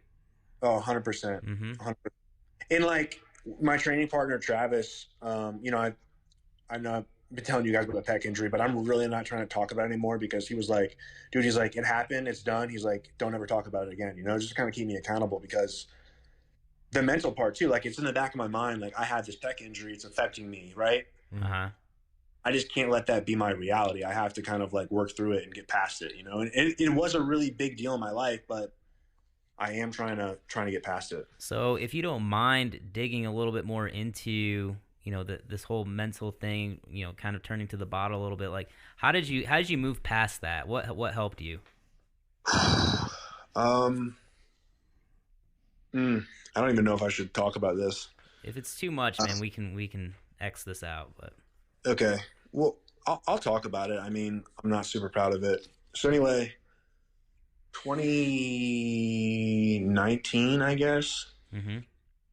Oh, 100%. Mm-hmm. 100%. And like my training partner, Travis, I know I've been telling you guys about the pec injury, but I'm really not trying to talk about it anymore because he was like, dude, he's like, it happened, it's done. He's like, don't ever talk about it again, just to kind of keep me accountable, because the mental part too, like it's in the back of my mind, like I had this pec injury, it's affecting me, right? Uh-huh. I just can't let that be my reality. I have to kind of like work through it and get past it, and it was a really big deal in my life, but I am trying to get past it. So if you don't mind digging a little bit more into, this whole mental thing, kind of turning to the bottle a little bit, like how did you move past that? What helped you? I don't even know if I should talk about this. If it's too much, man, we can X this out, but okay. Well, I'll talk about it. I mean, I'm not super proud of it. So anyway, 2019, I guess. Mm-hmm.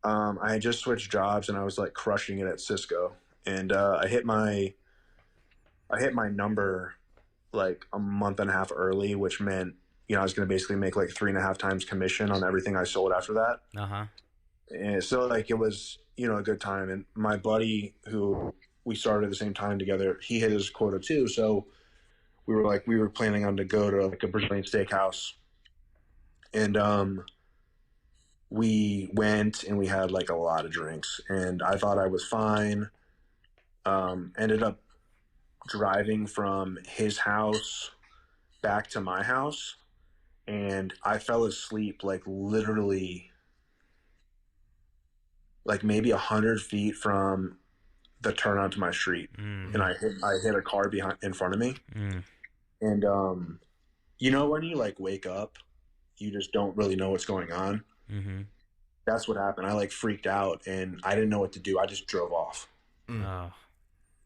I had just switched jobs and I was like crushing it at Cisco, and I hit my number like a month and a half early, which meant I was going to basically make like 3.5 times commission on everything I sold after that. Uh-huh. And so like it was a good time, and my buddy who we started at the same time together, he hit his quota too. So we were planning on to go to like a Brazilian steakhouse, and we went and we had like a lot of drinks, and I thought I was fine. Ended up driving from his house back to my house, and I fell asleep like literally like maybe 100 feet from the turn onto my street. Mm-hmm. And I hit a car in front of me. Mm. And when you like wake up, you just don't really know what's going on. Mm-hmm. That's what happened. I like freaked out and I didn't know what to do. I just drove off. Oh.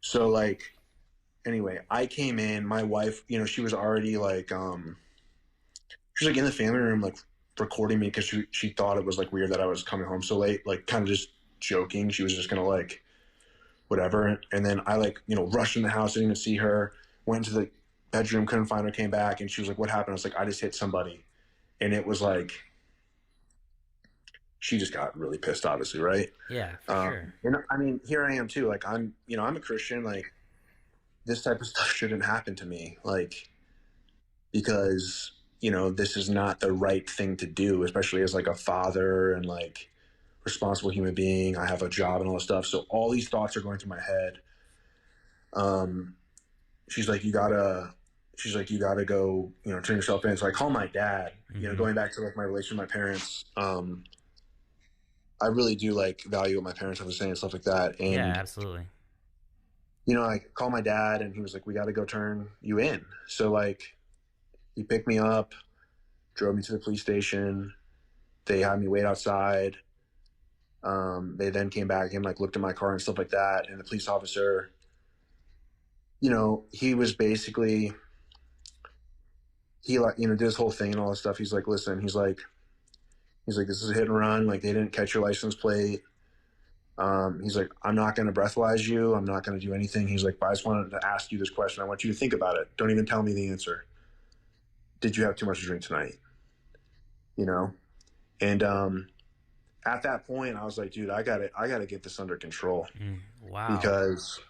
So like, anyway, I came in, my wife, she was already like, She was like in the family room, like recording me because she thought it was like weird that I was coming home so late, like kind of just joking. She was just gonna like whatever. And then I like, rushed in the house, didn't even see her, went into the bedroom, couldn't find her, came back, and she was like, what happened? I was like, I just hit somebody. And it was like, she just got really pissed, obviously, right? Yeah, for sure. And I mean, here I am too. Like I'm a Christian. Like this type of stuff shouldn't happen to me. Like, because, this is not the right thing to do, especially as like a father and like responsible human being. I have a job and all this stuff. So all these thoughts are going through my head. She's like, you gotta go, turn yourself in. So I call my dad, going back to like my relation with my parents. I really do like value what my parents have to say and stuff like that. And yeah, absolutely. I call my dad and he was like, we got to go turn you in. So like he picked me up, drove me to the police station. They had me wait outside. They then came back and like looked at my car and stuff like that. And the police officer, he was basically, he like, did this whole thing and all this stuff. He's like, listen, he's like, this is a hit and run. Like they didn't catch your license plate. He's like, I'm not going to breathalyze you. I'm not going to do anything. He's like, but I just wanted to ask you this question. I want you to think about it. Don't even tell me the answer. Did you have too much to drink tonight? And, at that point I was like, dude, I gotta get this under control. Wow. Because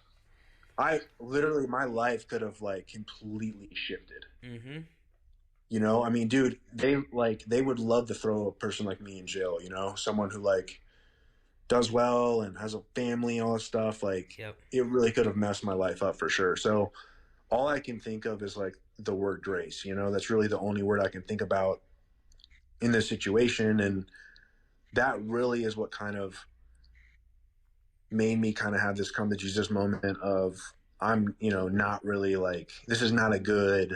my life could have like completely shifted. I mean, dude, they would love to throw a person like me in jail, someone who like does well and has a family and all this stuff. Like, yep. It really could have messed my life up for sure. So all I can think of is like the word grace, that's really the only word I can think about in this situation. And that really is what kind of made me kind of have this come to Jesus moment of I'm, not really like, this is not a good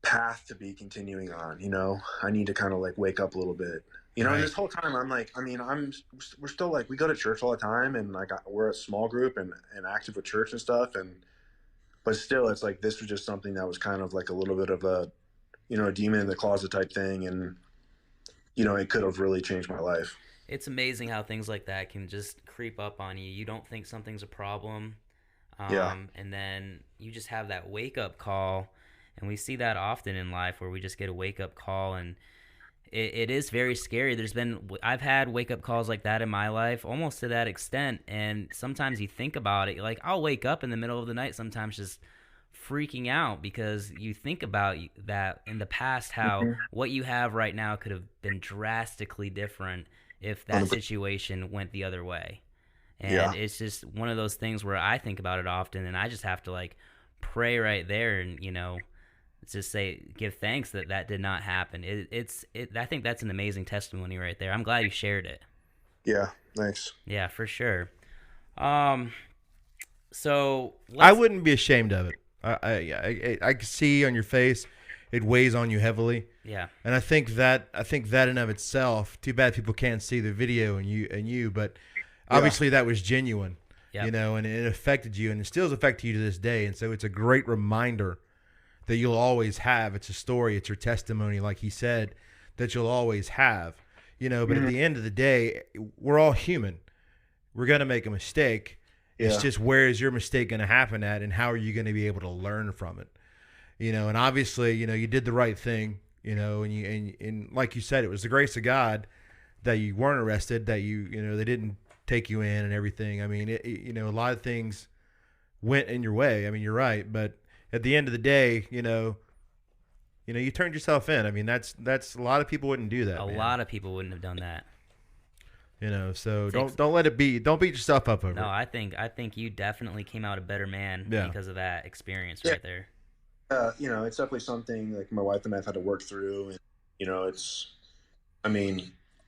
path to be continuing on. I need to kind of like wake up a little bit, right. And this whole time I'm like, we're still like, we go to church all the time and like we're a small group and active with church and stuff. But still it's like, this was just something that was kind of like a little bit of a, a demon in the closet type thing. And, it could have really changed my life. It's amazing how things like that can just creep up on you. You don't think something's a problem. And then you just have that wake up call. And we see that often in life where we just get a wake up call, and it is very scary. I've had wake up calls like that in my life, almost to that extent. And sometimes you think about it, like I'll wake up in the middle of the night sometimes just freaking out because you think about that in the past, how what you have right now could have been drastically different if that situation went the other way. And it's just one of those things where I think about it often, and I just have to like pray right there and, just say, give thanks that did not happen. I think that's an amazing testimony right there. I'm glad you shared it. Yeah. Thanks. Yeah, for sure. So I wouldn't be ashamed of it. I can see on your face, it weighs on you heavily. Yeah. And I think that in and of itself, too bad people can't see the video and you, but obviously that was genuine, yep. And it affected you, and it still is affecting you to this day. And so it's a great reminder that you'll always have. It's a story, it's your testimony, like he said, that you'll always have, but at the end of the day, we're all human. We're going to make a mistake. It's just, where is your mistake going to happen at, and how are you going to be able to learn from it? And obviously, you did the right thing, and like you said, it was the grace of God that you weren't arrested, that they didn't take you in and everything. I mean, a lot of things went in your way. I mean, you're right, but at the end of the day, you turned yourself in. I mean, that's a lot of people wouldn't do that. A lot of people wouldn't have done that. So don't let it be. Don't beat yourself up over it. No, I think you definitely came out a better man because of that experience right there. It's definitely something like my wife and I've had to work through, and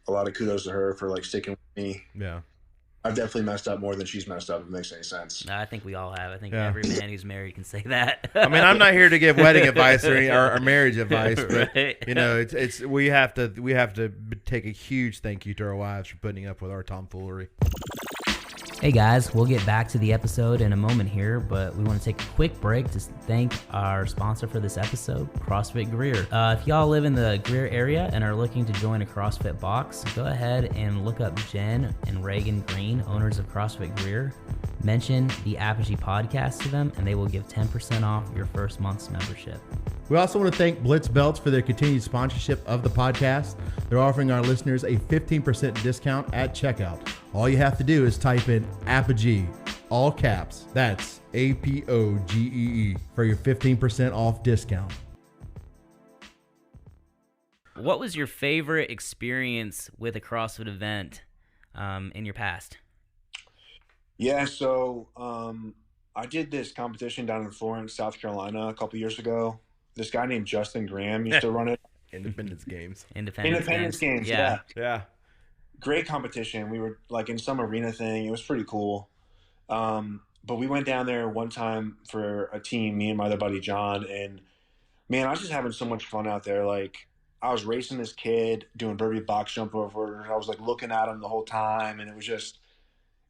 a lot of kudos to her for like sticking with me. Yeah. I've definitely messed up more than she's messed up, if it makes any sense. No, I think we all have. I think every man who's married can say that. I mean, I'm not here to give wedding advice or marriage advice, but right. it's we have to take a huge thank you to our wives for putting up with our tomfoolery. Hey guys, we'll get back to the episode in a moment here, but we want to take a quick break to thank our sponsor for this episode, CrossFit Greer. If y'all live in the Greer area and are looking to join a CrossFit box, go ahead and look up Jen and Reagan Green, owners of CrossFit Greer. Mention the Apogee Podcast to them, and they will give 10% off your first month's membership. We also want to thank Blitz Belts for their continued sponsorship of the podcast. They're offering our listeners a 15% discount at checkout. All you have to do is type in Apogee, all caps. That's APOGEE for your 15% off discount. What was your favorite experience with a CrossFit event in your past? Yeah, so I did this competition down in Florence, South Carolina a couple years ago. This guy named Justin Graham used to run it. Independence Games. Independence Games, yeah. Great competition. We were like in some arena thing. It was pretty cool. But we went down there one time for a team, me and my other buddy John, and man, I was just having so much fun out there. Like I was racing this kid, doing burpee box jump over. I was like looking at him the whole time, and it was just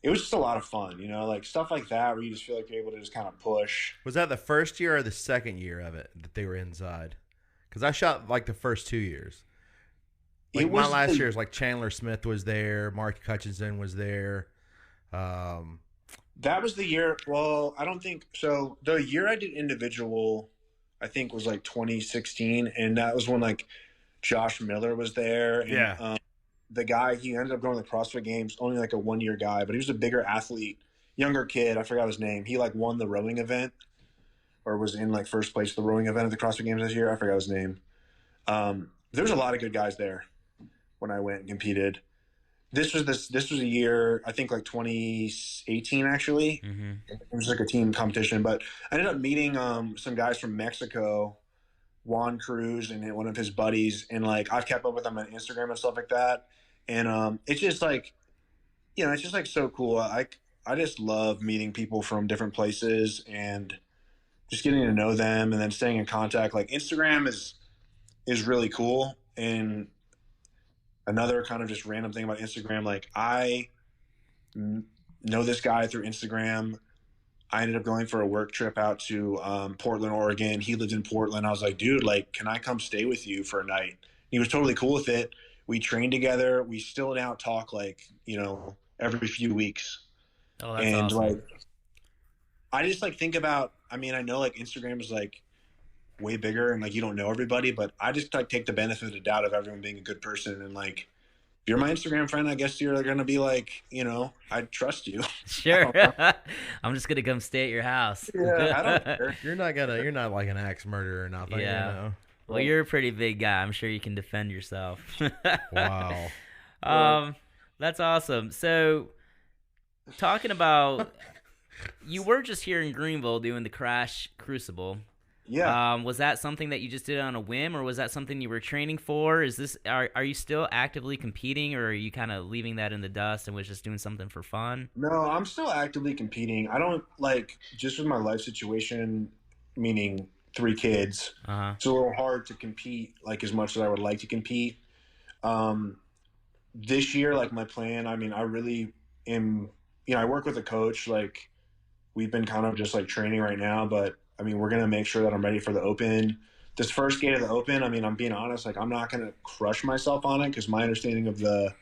a lot of fun, you know, like stuff like that where you just feel like you're able to just kind of push. Was that the first year or the second year of it that they were inside? Because I shot like the first 2 years. Like my last year was like Chandler Smith was there, Mark Hutchinson was there. That was the year. Well, I don't think so. The year I did individual, I think was like 2016, and that was when like Josh Miller was there. And, Yeah. The guy, he ended up going to the CrossFit Games, only like a 1 year guy, but he was a bigger athlete, younger kid. I forgot his name. He like won the rowing event, or was in like first place the rowing event at the CrossFit Games this year. I forgot his name. There was a lot of good guys there when I went and competed. This was a year, I think like 2018 actually. Mm-hmm. It was like a team competition, but I ended up meeting some guys from Mexico, Juan Cruz and one of his buddies, and like I've kept up with them on Instagram and stuff like that. And it's just like, you know, it's just like so cool. I just love meeting people from different places and just getting to know them and then staying in contact. Like Instagram is really cool. And another kind of just random thing about Instagram, like I know this guy through Instagram. I ended up going for a work trip out to Portland, Oregon. He lived in Portland. I was like, dude, like, can I come stay with you for a night? He was totally cool with it. We trained together. We still now talk like, you know, every few weeks. Oh, that's awesome. Like, I just like think about, I mean, I know like Instagram is like way bigger and like you don't know everybody, but I just like take the benefit of the doubt of everyone being a good person. And like, if you're my Instagram friend, I guess you're going to be like, you know, I trust you. Sure. I'm just going to come stay at your house. Yeah, I don't care. You're not like an axe murderer or nothing. Yeah. You know? Well, you're a pretty big guy. I'm sure you can defend yourself. Wow. That's awesome. So, talking about, you were just here in Greenville doing the Crash Crucible. Yeah. Was that something that you just did on a whim, or was that something you were training for? Are you still actively competing, or are you kind of leaving that in the dust and was just doing something for fun? No, I'm still actively competing. I don't like, just with my life situation, meaning 3 kids, it's a little hard to compete like as much as I would like to compete. This year, like my plan, I mean, I really am, you know, I work with a coach, like we've been kind of just like training right now, but I mean, we're going to make sure that I'm ready for the Open. This first gate of the Open, I mean, I'm being honest, like I'm not going to crush myself on it because my understanding of the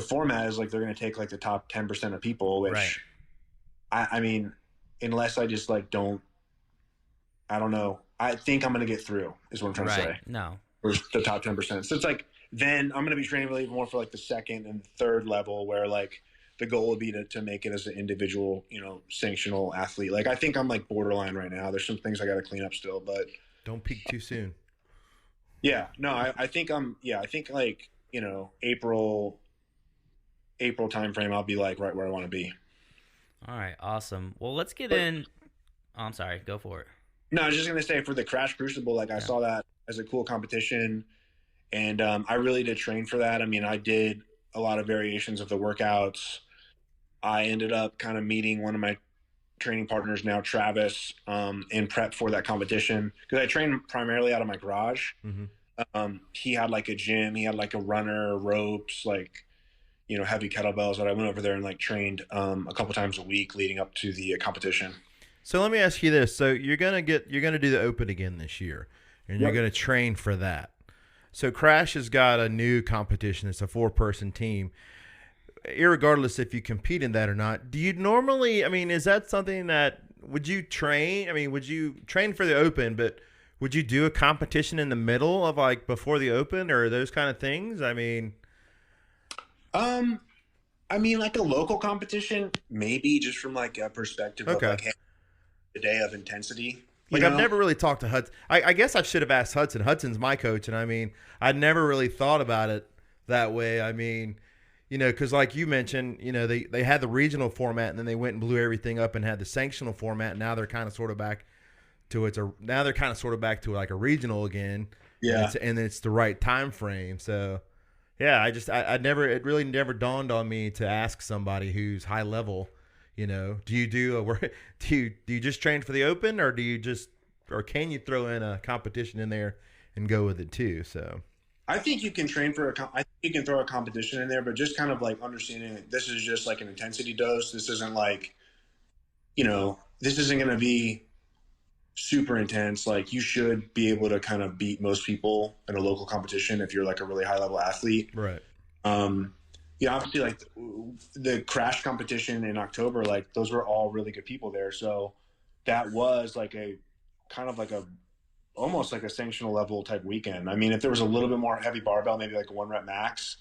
format is like they're going to take like the top 10% of people, which I mean, unless I just like I don't know. I think I'm going to get through is what I'm trying to say. No. Or the top 10%. So it's like, then I'm going to be training really more for like the second and third level where like the goal would be to make it as an individual, you know, sanctional athlete. Like I think I'm like borderline right now. There's some things I got to clean up still, but Don't peak too soon. Yeah, no, I think I think like, you know, April timeframe, I'll be like right where I want to be. All right, awesome. Well, let's get in. Oh, I'm sorry. Go for it. No, I was just going to say for the Crash Crucible, like I saw that as a cool competition and I really did train for that. I mean, I did a lot of variations of the workouts. I ended up kind of meeting one of my training partners now, Travis, in prep for that competition because I train primarily out of my garage. Mm-hmm. He had like a gym, he had like a runner, ropes, like, heavy kettlebells, but I went over there and like trained a couple times a week leading up to the competition. So let me ask you this. So you're gonna do the Open again this year, and you're gonna train for that. So Crash has got a new competition. It's a 4-person team. Irregardless if you compete in that or not, do you normally, I mean, is that something that, would you train? I mean, would you train for the Open, but would you do a competition in the middle of like before the Open or those kind of things? I mean, like a local competition, maybe, just from like a perspective of like, hey, the day of intensity. Like, I've never really talked to Hudson. I guess I should have asked Hudson. Hudson's my coach, and I mean, I'd never really thought about it that way. I mean, because like you mentioned, they had the regional format, and then they went and blew everything up and had the sanctional format. And now they're kind of sort of back to like a regional again. Yeah, and it's the right time frame. So, yeah, it really never dawned on me to ask somebody who's high level. Do you do you just train for the Open, or can you throw in a competition in there and go with it too? So I think you can train I think you can throw a competition in there, but just kind of like understanding that this is just like an intensity dose. This isn't like, this isn't going to be super intense. Like, you should be able to kind of beat most people in a local competition if you're like a really high level athlete. Right. Obviously, like the Crash competition in October, like those were all really good people there. So that was like a kind of like almost like a sanctional level type weekend. I mean, if there was a little bit more heavy barbell, maybe like a 1 rep max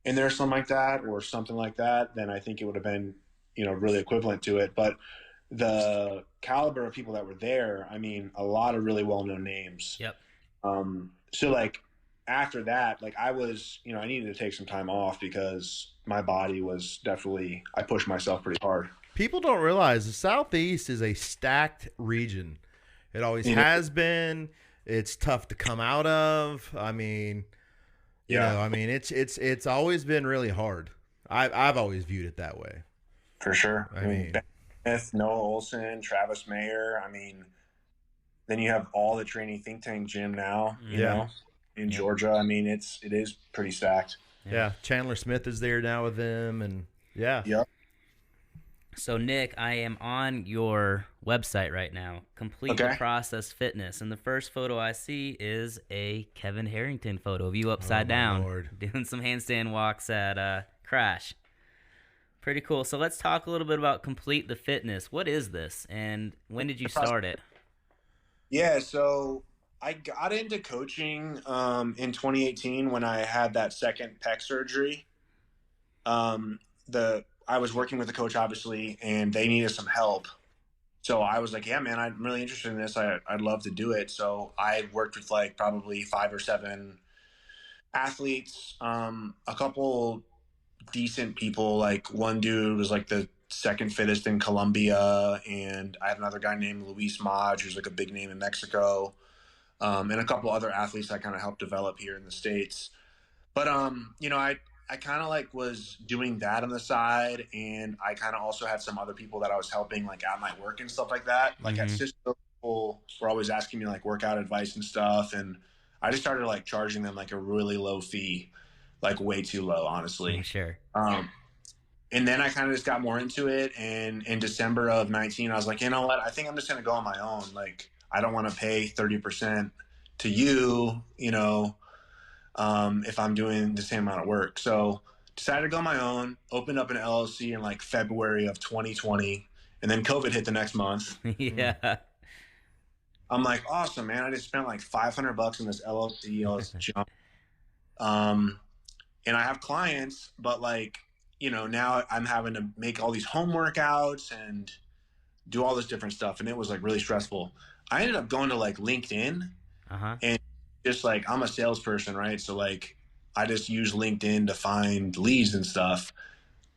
in there, something like that, or something like that, then I think it would have been, really equivalent to it. But the caliber of people that were there, I mean, a lot of really well-known names. Yep. So like, after that, like I was, I needed to take some time off because my body was definitely, I pushed myself pretty hard. People don't realize the Southeast is a stacked region. It always has been. It's tough to come out of. I mean, it's always been really hard. I've always viewed it that way. For sure. I mean, Ben Smith, Noah Olson, Travis Mayer. I mean, then you have all the training think tank gym now, you know, in Georgia. I mean, it is pretty stacked. Yeah. Chandler Smith is there now with them, and Yep. So, Nick, I am on your website right now, Complete the Process Fitness, and the first photo I see is a Kevin Harrington photo of you upside down, Lord, doing some handstand walks at Crash. Pretty cool. So let's talk a little bit about Complete the Fitness. What is this, and when did you start it? Yeah, so I got into coaching in 2018 when I had that second pec surgery. I was working with a coach, obviously, and they needed some help. So I was like, yeah, man, I'm really interested in this. I'd love to do it. So I worked with like probably 5 or 7 athletes, a couple decent people. Like one dude was like the second fittest in Colombia, and I had another guy named Luis Maj, who's like a big name in Mexico, and a couple other athletes I kind of helped develop here in the States. But I kind of like was doing that on the side, and I kind of also had some other people that I was helping like at my work and stuff like that. Like at Cisco, people were always asking me like workout advice and stuff, and I just started like charging them like a really low fee, like way too low, honestly. Sure. And then I kind of just got more into it, and in December of 19, I was like, you know what? I think I'm just gonna go on my own. Like, I don't want to pay 30% to you, if I'm doing the same amount of work. So decided to go on my own, opened up an LLC in like February of 2020, and then COVID hit the next month. Yeah. I'm like, awesome, man. I just spent like $500 in this LLC, all this junk. And I have clients, but like, now I'm having to make all these home workouts and do all this different stuff. And it was like really stressful. I ended up going to like LinkedIn and just like, I'm a salesperson, right? So like, I just use LinkedIn to find leads and stuff.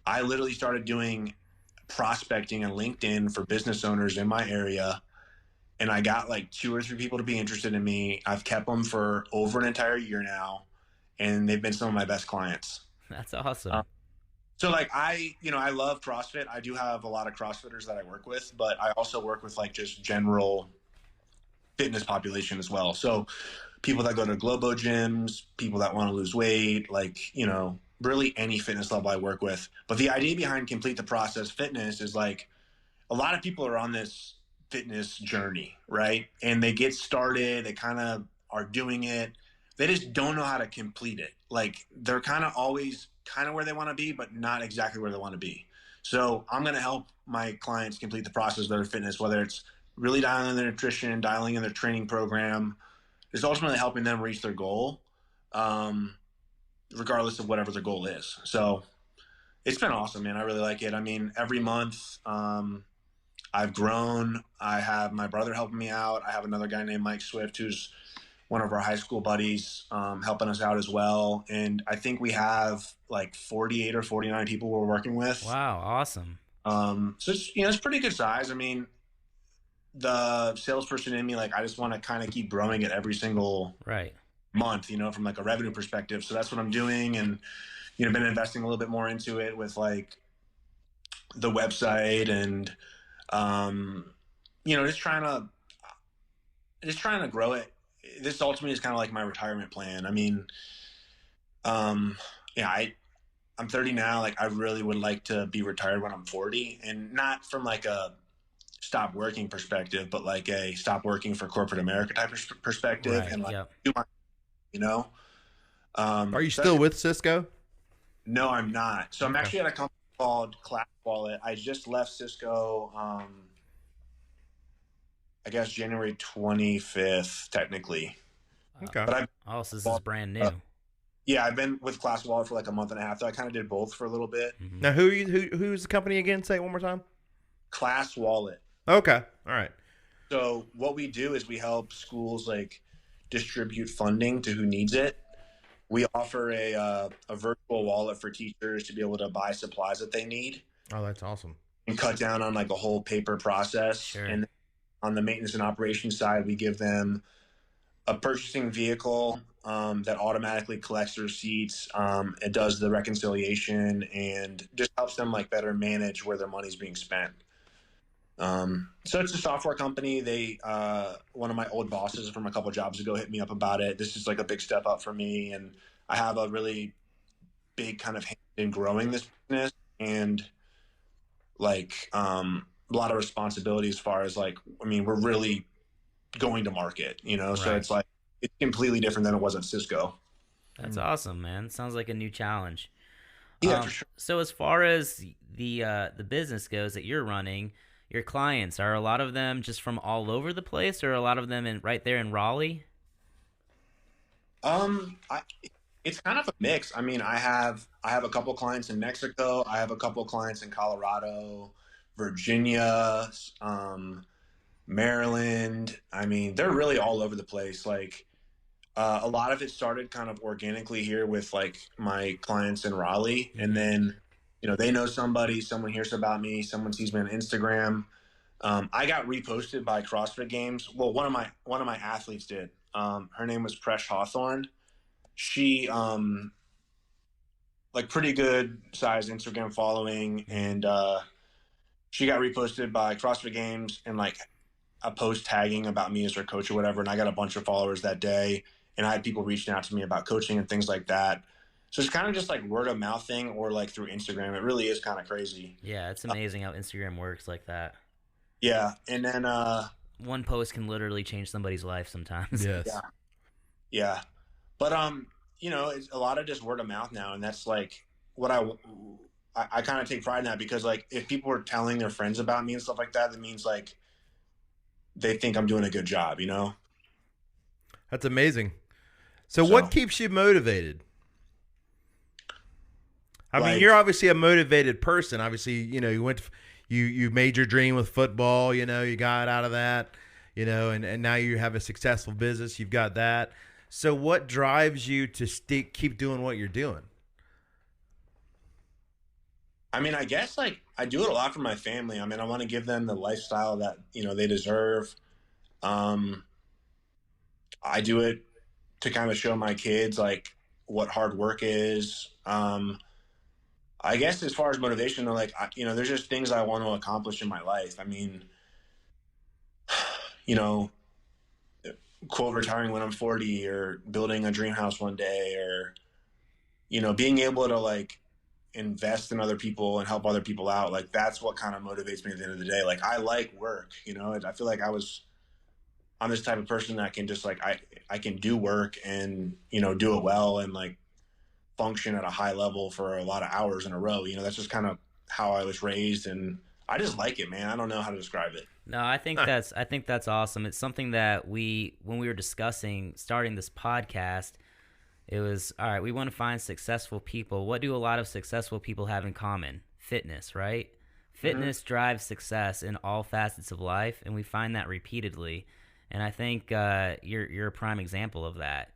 I literally started doing prospecting on LinkedIn for business owners in my area. And I got like 2 or 3 people to be interested in me. I've kept them for over an entire year now, and they've been some of my best clients. That's awesome. So like I love CrossFit. I do have a lot of CrossFitters that I work with, but I also work with like just general fitness population as well. So people that go to Globo gyms, people that want to lose weight, like, really any fitness level I work with. But the idea behind Complete the Process Fitness is like a lot of people are on this fitness journey, right? And they get started, they kind of are doing it. They just don't know how to complete it. Like they're kind of always kind of where they want to be, but not exactly where they want to be. So I'm going to help my clients complete the process of their fitness, whether it's really dialing in their nutrition, dialing in their training program, is ultimately helping them reach their goal, regardless of whatever their goal is. So it's been awesome, man. I really like it. I mean, every month, I've grown. I have my brother helping me out. I have another guy named Mike Swift, who's one of our high school buddies, helping us out as well. And I think we have like 48 or 49 people we're working with. Wow, awesome. So it's, it's pretty good size. I mean, the salesperson in me, like, I just want to kind of keep growing it every single month, from like a revenue perspective. So that's what I'm doing. And, been investing a little bit more into it with like the website and, just trying to grow it. This ultimately is kind of like my retirement plan. I mean, I'm 30 now. Like, I really would like to be retired when I'm 40, and not from like a stop working perspective, but like a stop working for corporate America type of perspective, and like do my, Are you still with Cisco? No, I'm not. So I'm actually at a company called Class Wallet. I just left Cisco, I guess January 25th, technically. Okay. But so this is brand new. Yeah, I've been with Class Wallet for like a month and a half. So I kind of did both for a little bit. Mm-hmm. Now, who's the company again? Say it one more time. Class Wallet. Okay. All right. So what we do is we help schools like distribute funding to who needs it. We offer a virtual wallet for teachers to be able to buy supplies that they need. Oh, that's awesome. And cut down on like a whole paper process. Sure. And on the maintenance and operations side, we give them a purchasing vehicle that automatically collects the receipts. It does the reconciliation and just helps them like better manage where their money's being spent. So it's a software company. They, one of my old bosses from a couple of jobs ago hit me up about it. This is like a big step up for me. And I have a really big kind of hand in growing this business and like, a lot of responsibility as far as like, I mean, we're really going to market, so it's like, it's completely different than it was at Cisco. That's awesome, man. Sounds like a new challenge. Yeah, for sure. So as far as the business goes that you're running, your clients, are a lot of them just from all over the place, or a lot of them right there in Raleigh? It's kind of a mix. I mean, I have a couple clients in Mexico. I have a couple clients in Colorado, Virginia, Maryland. I mean, they're really all over the place. Like, a lot of it started kind of organically here with like my clients in Raleigh, and then they know somebody, someone hears about me, someone sees me on Instagram. I got reposted by CrossFit Games. Well, one of my athletes did. Her name was Presh Hawthorne. She like pretty good sized Instagram following, and she got reposted by CrossFit Games and like a post tagging about me as her coach or whatever, and I got a bunch of followers that day, and I had people reaching out to me about coaching and things like that. So it's kind of just like word of mouth thing, or like through Instagram. It really is kind of crazy. Yeah, it's amazing how Instagram works like that. Yeah, and then one post can literally change somebody's life sometimes. Yes. Yeah. But it's a lot of just word of mouth now, and that's like what I kind of take pride in that, because like if people are telling their friends about me and stuff like that, that means like they think I'm doing a good job, That's amazing. So what keeps you motivated? I mean, you're obviously a motivated person. Obviously, you made your dream with football, you got out of that, and now you have a successful business. You've got that. So what drives you to keep doing what you're doing? I mean, I guess like I do it a lot for my family. I mean, I want to give them the lifestyle that, they deserve. I do it to kind of show my kids like what hard work is. I guess as far as motivation, though, like, there's just things I want to accomplish in my life. I mean, quote, retiring when I'm 40, or building a dream house one day, or, being able to like invest in other people and help other people out, like that's what kind of motivates me at the end of the day. Like I like work, I feel like I'm this type of person that can just like, I can do work and, do it well and like function at a high level for a lot of hours in a row. That's just kind of how I was raised, and I just like it, man. I don't know how to describe it. No, I think that's awesome. It's something that when we were discussing starting this podcast, it was, all right, we want to find successful people. What do a lot of successful people have in common? Fitness, right? Fitness drives success in all facets of life, and we find that repeatedly. And I think you're a prime example of that.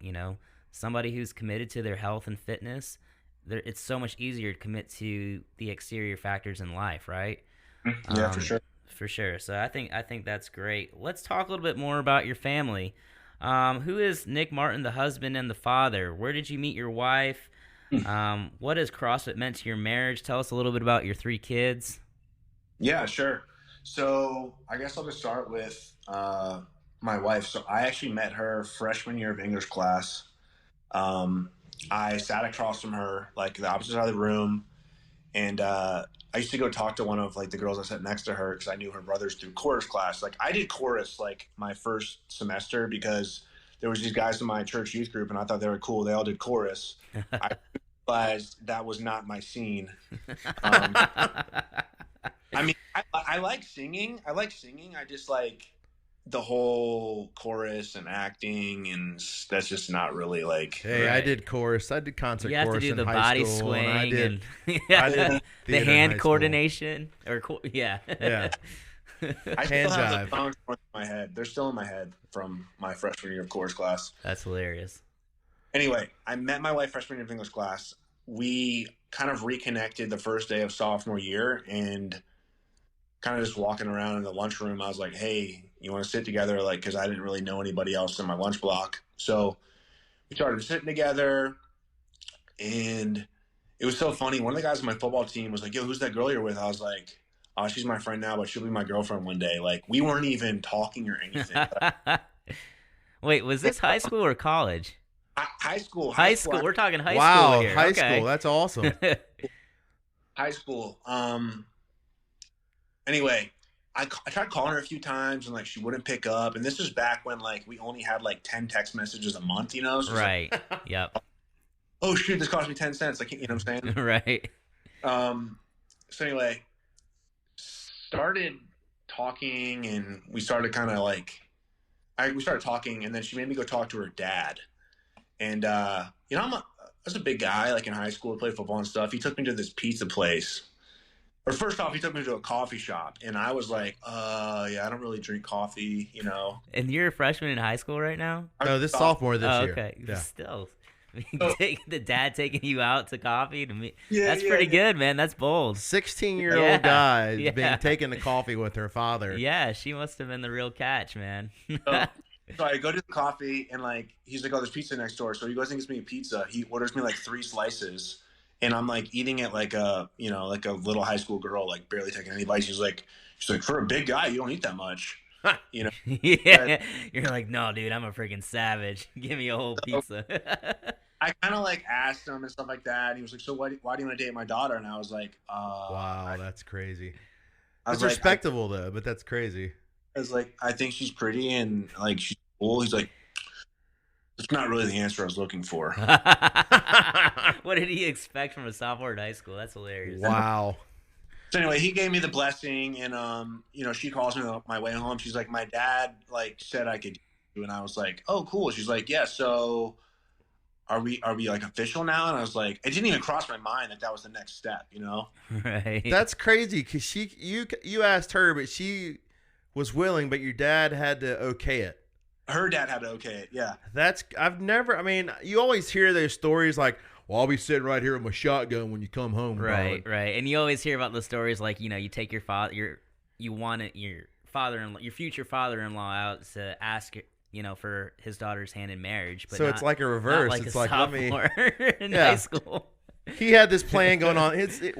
Somebody who's committed to their health and fitness, it's so much easier to commit to the exterior factors in life, right? Yeah, for sure. For sure. So I think that's great. Let's talk a little bit more about your family. Who is Nick Martin, the husband and the father? Where did you meet your wife? What has CrossFit meant to your marriage? Tell us a little bit about your 3 kids. Yeah, sure. So I guess I'll just start with my wife. So I actually met her freshman year of English class. I sat across from her, like the opposite side of the room. And I used to go talk to one of like the girls that sat next to her because I knew her brothers through chorus class. Like I did chorus like my first semester because there was these guys in my church youth group and I thought they were cool. They all did chorus. I realized that was not my scene. I mean, I like singing. I just like the whole chorus and acting, and that's just not really like. Hey, right. I did chorus. I did concert chorus. You have to do the body swing and I did the hand coordination Yeah. I still have the songs in my head. They're still in my head from my freshman year of chorus class. That's hilarious. Anyway, I met my wife freshman year of English class. We kind of reconnected the first day of sophomore year, and kind of just walking around in the lunchroom, I was like, hey, you want to sit together? Like, because I didn't really know anybody else in my lunch block. So we started sitting together, and it was so funny. One of the guys on my football team was like, yo, who's that girl you're with? I was like, oh, she's my friend now, but she'll be my girlfriend one day. Like, we weren't even talking or anything. Wait, was this high school or college? High school. High school. We're talking high Wow, school here. High school. That's awesome. High school. Anyway, I tried calling her a few times and like she wouldn't pick up. And this was back when like we only had like 10 text messages a month, So right. Like, yep. Oh shoot, this cost me 10 cents. Like, you know what I'm saying? Right. So anyway, started talking, and we started kind of like, we started talking, and then she made me go talk to her dad. And I was a big guy, like in high school, played football and stuff. He took me to this pizza place. Or first off, he took me to a coffee shop, and I was like, yeah, I don't really drink coffee, And you're a freshman in high school right now? No, this sophomore this year. Okay. Yeah. Still. The dad taking you out to coffee to me. Yeah, that's pretty good, man. That's bold. 16-year-old guy being taken to coffee with her father. Yeah, she must have been the real catch, man. So I go to the coffee, and like he's like, oh, there's pizza next door. So he goes and gets me a pizza. He orders me like 3 slices. And I'm like eating it like a little high school girl, like barely taking any bites. She's like, for a big guy, you don't eat that much, Yeah. You're like, no, dude, I'm a freaking savage. Give me a whole pizza. I kind of like asked him and stuff like that. And he was like, so why do you want to date my daughter? And I was like, wow, that's crazy. It's like, respectable though, but that's crazy. I was like, I think she's pretty and like she's cool. He's like, it's not really the answer I was looking for. What did he expect from a sophomore in high school? That's hilarious. Wow. So anyway, he gave me the blessing, and she calls me on my way home. She's like, my dad like said I could do, and I was like, oh, cool. She's like, yeah. So are we like official now? And I was like, it didn't even cross my mind that was the next step, Right. That's crazy because you asked her, but she was willing, but your dad had to okay it. Her dad had to okay it, yeah. You always hear those stories like, well, I'll be sitting right here with my shotgun when you come home. Right, darling. Right. And you always hear about the stories like, you take your future father-in-law out to ask, for his daughter's hand in marriage. But so it's like a reverse. Like it's a like, sophomore in high school. He had this plan going on. So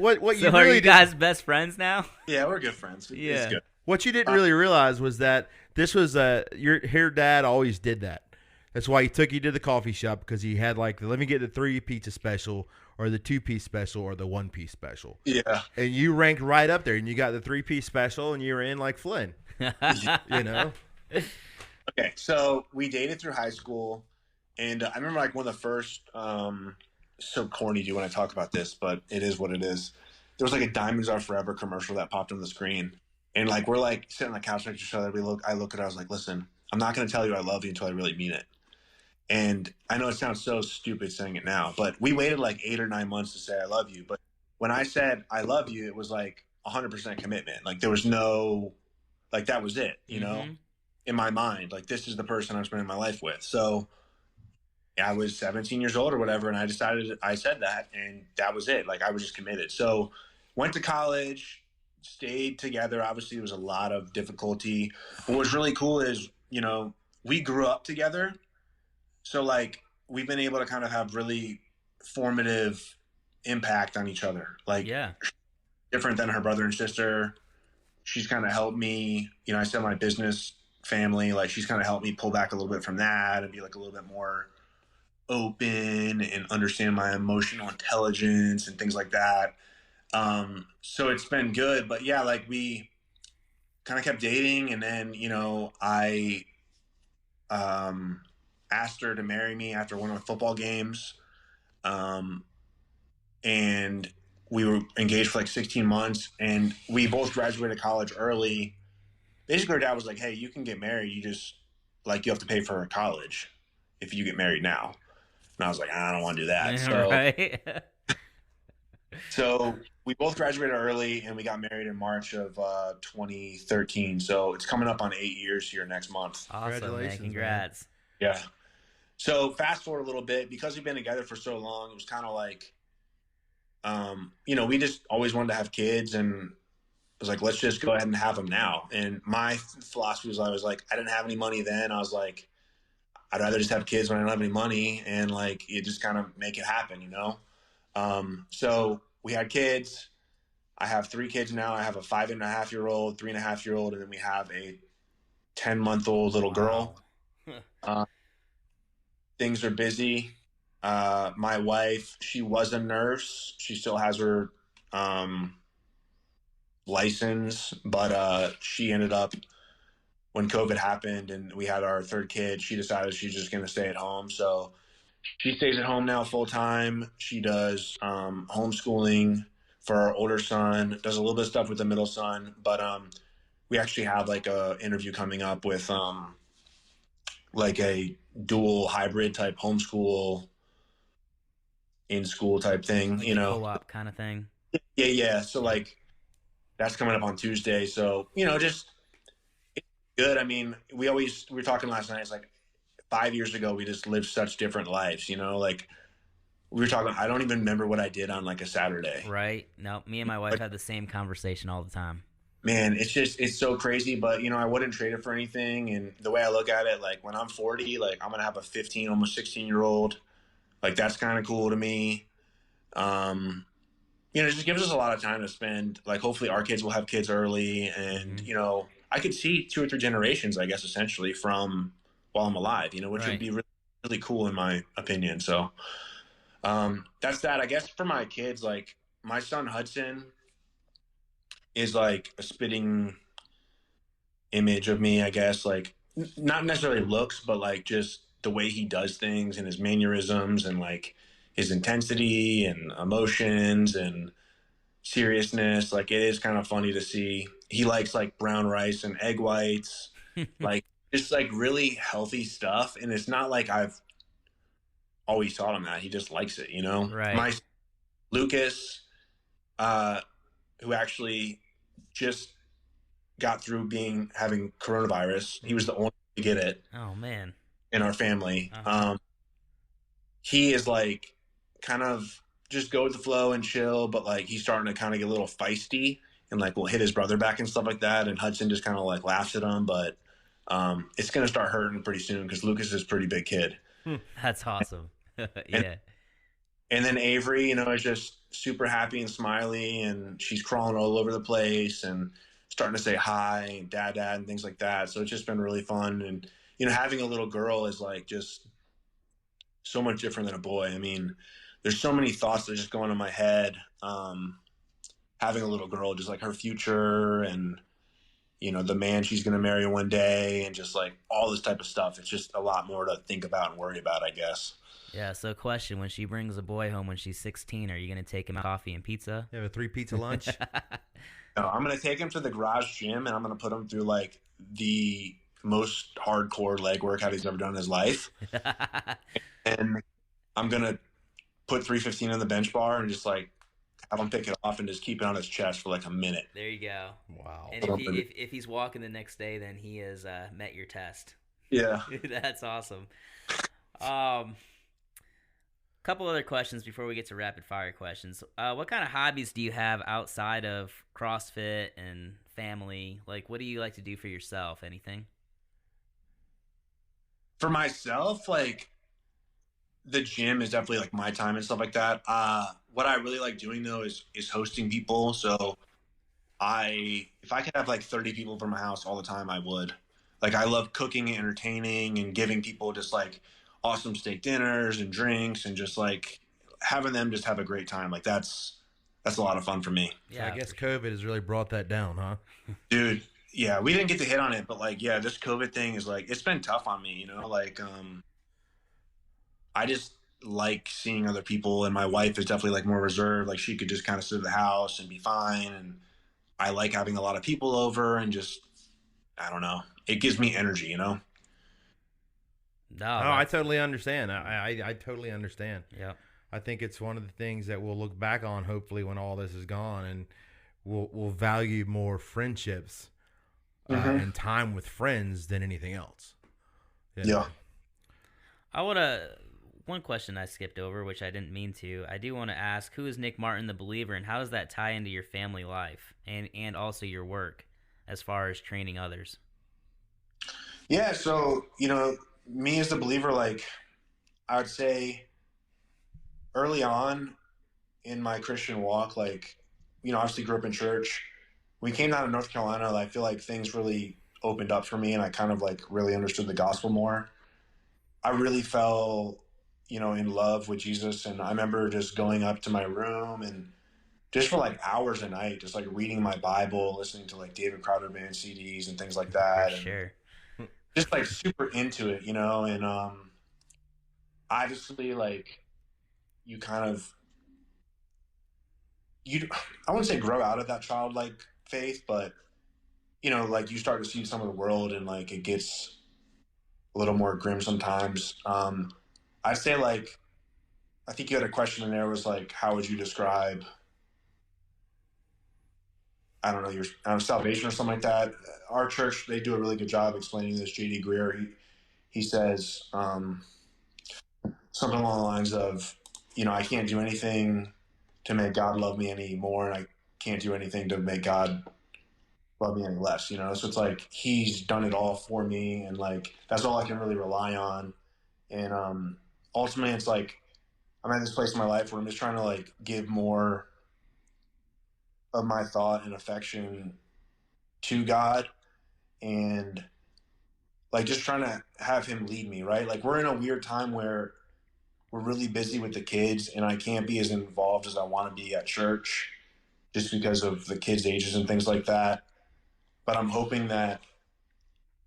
are you guys best friends now? Yeah, we're good friends. Yeah. It's good. What you didn't really realize was that this was her dad always did that. That's why he took you to the coffee shop, because he had like, let me get the 3 pizza special or the 2-piece special or the 1-piece special. Yeah. And you ranked right up there, and you got the 3-piece special, and you were in like Flynn. You know? Okay, so we dated through high school, and I remember like one of the first. So corny, do you when I talk about this, but it is what it is. There was like a Diamonds Are Forever commercial that popped on the screen, and like we're like sitting on the couch next to each other. I look at her. I was like, listen, I'm not going to tell you I love you until I really mean it. And I know it sounds so stupid saying it now, but we waited like 8 or 9 months to say I love you. But when I said I love you, it was like 100% commitment. Like there was no, like that was it, you know, in my mind. Like this is the person I'm spending my life with. So I was 17 years old or whatever, and I said that, and that was it. Like I was just committed. So went to college, stayed together. Obviously, there was a lot of difficulty. What was really cool is, you know, we grew up together. So like we've been able to kind of have really formative impact on each other. Like different than her brother and sister. She's kind of helped me, you know, I said my business family, like she's kind of helped me pull back a little bit from that and be like a little bit more open and understand my emotional intelligence and things like that. So it's been good, but yeah, like we kind of kept dating, and then, you know, I asked her to marry me after one of the football games. And we were engaged for like 16 months, and we both graduated college early. Basically, her dad was like, hey, you can get married. You just, like, you have to pay for college if you get married now. And I was like, I don't want to do that. So, so we both graduated early, and we got married in March of 2013. So it's coming up on 8 years here next month. Awesome, man. Congrats. Man. Yeah. So fast forward a little bit, because we've been together for so long, it was kind of like, you know, we just always wanted to have kids, and it was like, let's just go ahead and have them now. And my philosophy was, I was like, I didn't have any money then. I was like, I'd rather just have kids when I don't have any money, and like, you just kind of make it happen, you know? So we had kids. I have 3 kids now. I have a 5.5-year-old, 3.5-year-old, and then we have a 10-month-old little girl. Things are busy. My wife, she was a nurse. She still has her license, but she ended up, when COVID happened and we had our 3rd kid, she decided she's just going to stay at home. So she stays at home now full time. She does homeschooling for our older son, does a little bit of stuff with the middle son, but we actually have like a interview coming up with like a dual hybrid type homeschool in school type thing, like you know, co-op kind of thing. Yeah. So like that's coming up on Tuesday. So, you know, just it's good. I mean, we were talking last night. It's like 5 years ago, we just lived such different lives, you know, like we were talking, I don't even remember what I did on like a Saturday. Right. No, me and my wife had the same conversation all the time. Man, it's so crazy, but you know, I wouldn't trade it for anything. And the way I look at it, like when I'm 40, like I'm going to have a 15, almost 16-year-old. Like that's kind of cool to me. You know, it just gives us a lot of time to spend. Like hopefully our kids will have kids early, and you know, I could see 2 or 3 generations, I guess, essentially from while I'm alive, you know, which would be really, really cool in my opinion. So that's that. I guess for my kids, like my son Hudson is like a spitting image of me, I guess, like not necessarily looks, but like just the way he does things and his mannerisms and like his intensity and emotions and seriousness. Like it is kind of funny to see. He likes like brown rice and egg whites, like just like really healthy stuff. And it's not like I've always taught him that. He just likes it, you know? Right. My Lucas, who actually just got through having coronavirus. He was the only to get it. Oh man. In our family. He is like kind of just go with the flow and chill, but like he's starting to kind of get a little feisty and like will hit his brother back and stuff like that. And Hudson just kind of like laughs at him, but it's going to start hurting pretty soon because Lucas is a pretty big kid. That's awesome. Yeah. And then Avery, you know, is just super happy and smiley, and she's crawling all over the place and starting to say hi and dad and things like that. So it's just been really fun. And having a little girl is like just so much different than a boy. I mean, there's so many thoughts that just go into my head. Having a little girl, just like her future and, the man she's going to marry one day and just like all this type of stuff. It's just a lot more to think about and worry about, I guess. Yeah, so question, when she brings a boy home when she's 16, are you going to take him out coffee and pizza? You have a 3 pizza lunch? No, I'm going to take him to the garage gym and I'm going to put him through like the most hardcore leg workout he's ever done in his life. And I'm going to put 315 on the bench bar and just like have him pick it off and just keep it on his chest for like a minute. There you go. Wow. And if he's walking the next day, then he has met your test. Yeah. That's awesome. Couple other questions before we get to rapid fire questions. What kind of hobbies do you have outside of CrossFit and family? Like, what do you like to do for yourself? Anything? For myself, like the gym is definitely like my time and stuff like that. What I really like doing though is hosting people. So if I could have like 30 people from my house all the time, I would. Like I love cooking and entertaining and giving people just like awesome steak dinners and drinks and just like having them just have a great time. Like that's a lot of fun for me. Yeah, so I guess COVID has really brought that down, huh? Dude, yeah, we didn't get to hit on it, but like, yeah, this COVID thing is like, it's been tough on me, like, I just like seeing other people, and my wife is definitely like more reserved. Like she could just kind of sit at the house and be fine. And I like having a lot of people over and just, I don't know, it gives me energy, No, I totally understand. I totally understand. Yeah. I think it's one of the things that we'll look back on, hopefully, when all this is gone, and we'll value more friendships and time with friends than anything else. Yeah. One question I skipped over, which I didn't mean to. I do want to ask, who is Nick Martin the Believer, and how does that tie into your family life and also your work as far as training others? Yeah, so, me as the believer, like I would say early on in my Christian walk, like, obviously grew up in church. When we came down to North Carolina, I feel like things really opened up for me and I kind of like really understood the gospel more. I really fell, in love with Jesus. And I remember just going up to my room and just for like hours a night, just like reading my Bible, listening to like David Crowder Band CDs and things like that. For sure. Just like super into it, and obviously like you kind of, I wouldn't say grow out of that childlike faith, but like you start to see some of the world and like it gets a little more grim sometimes. I'd say like, I think you had a question in there was like, how would you describe, I don't know, your salvation or something like that. Our church, they do a really good job explaining this. J.D. Greer, he says something along the lines of, I can't do anything to make God love me anymore, and I can't do anything to make God love me any less, So it's like he's done it all for me, and like that's all I can really rely on. And ultimately, it's like I'm at this place in my life where I'm just trying to like give more of my thought and affection to God, and like just trying to have him lead me, right? Like we're in a weird time where we're really busy with the kids and I can't be as involved as I want to be at church just because of the kids' ages and things like that. But I'm hoping that,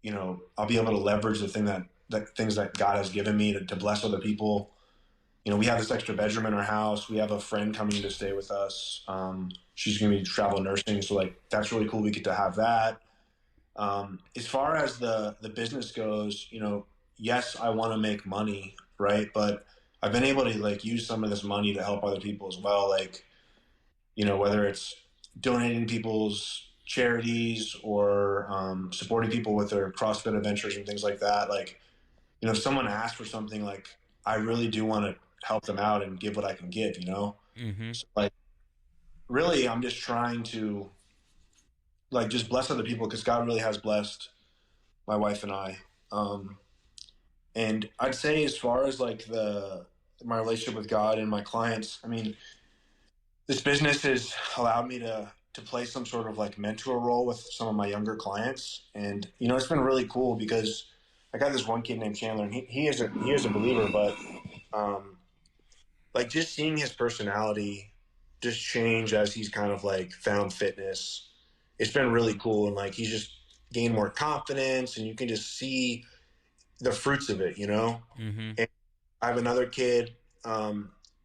I'll be able to leverage the things that God has given me to bless other people. We have this extra bedroom in our house. We have a friend coming to stay with us. She's going to be travel nursing. So like, that's really cool. We get to have that. As far as the business goes, yes, I want to make money, right? But I've been able to like use some of this money to help other people as well. Like, whether it's donating people's charities or supporting people with their CrossFit adventures and things like that. Like, if someone asks for something, like I really do want to help them out and give what I can give, So, like, really, I'm just trying to like just bless other people because God really has blessed my wife and I. And I'd say as far as like my relationship with God and my clients, I mean, this business has allowed me to play some sort of like mentor role with some of my younger clients. And, it's been really cool because I got this one kid named Chandler, and he is a believer, but like just seeing his personality just change as he's kind of like found fitness. It's been really cool, and like he's just gained more confidence, and you can just see the fruits of it, you know. Mm-hmm. And I have another kid.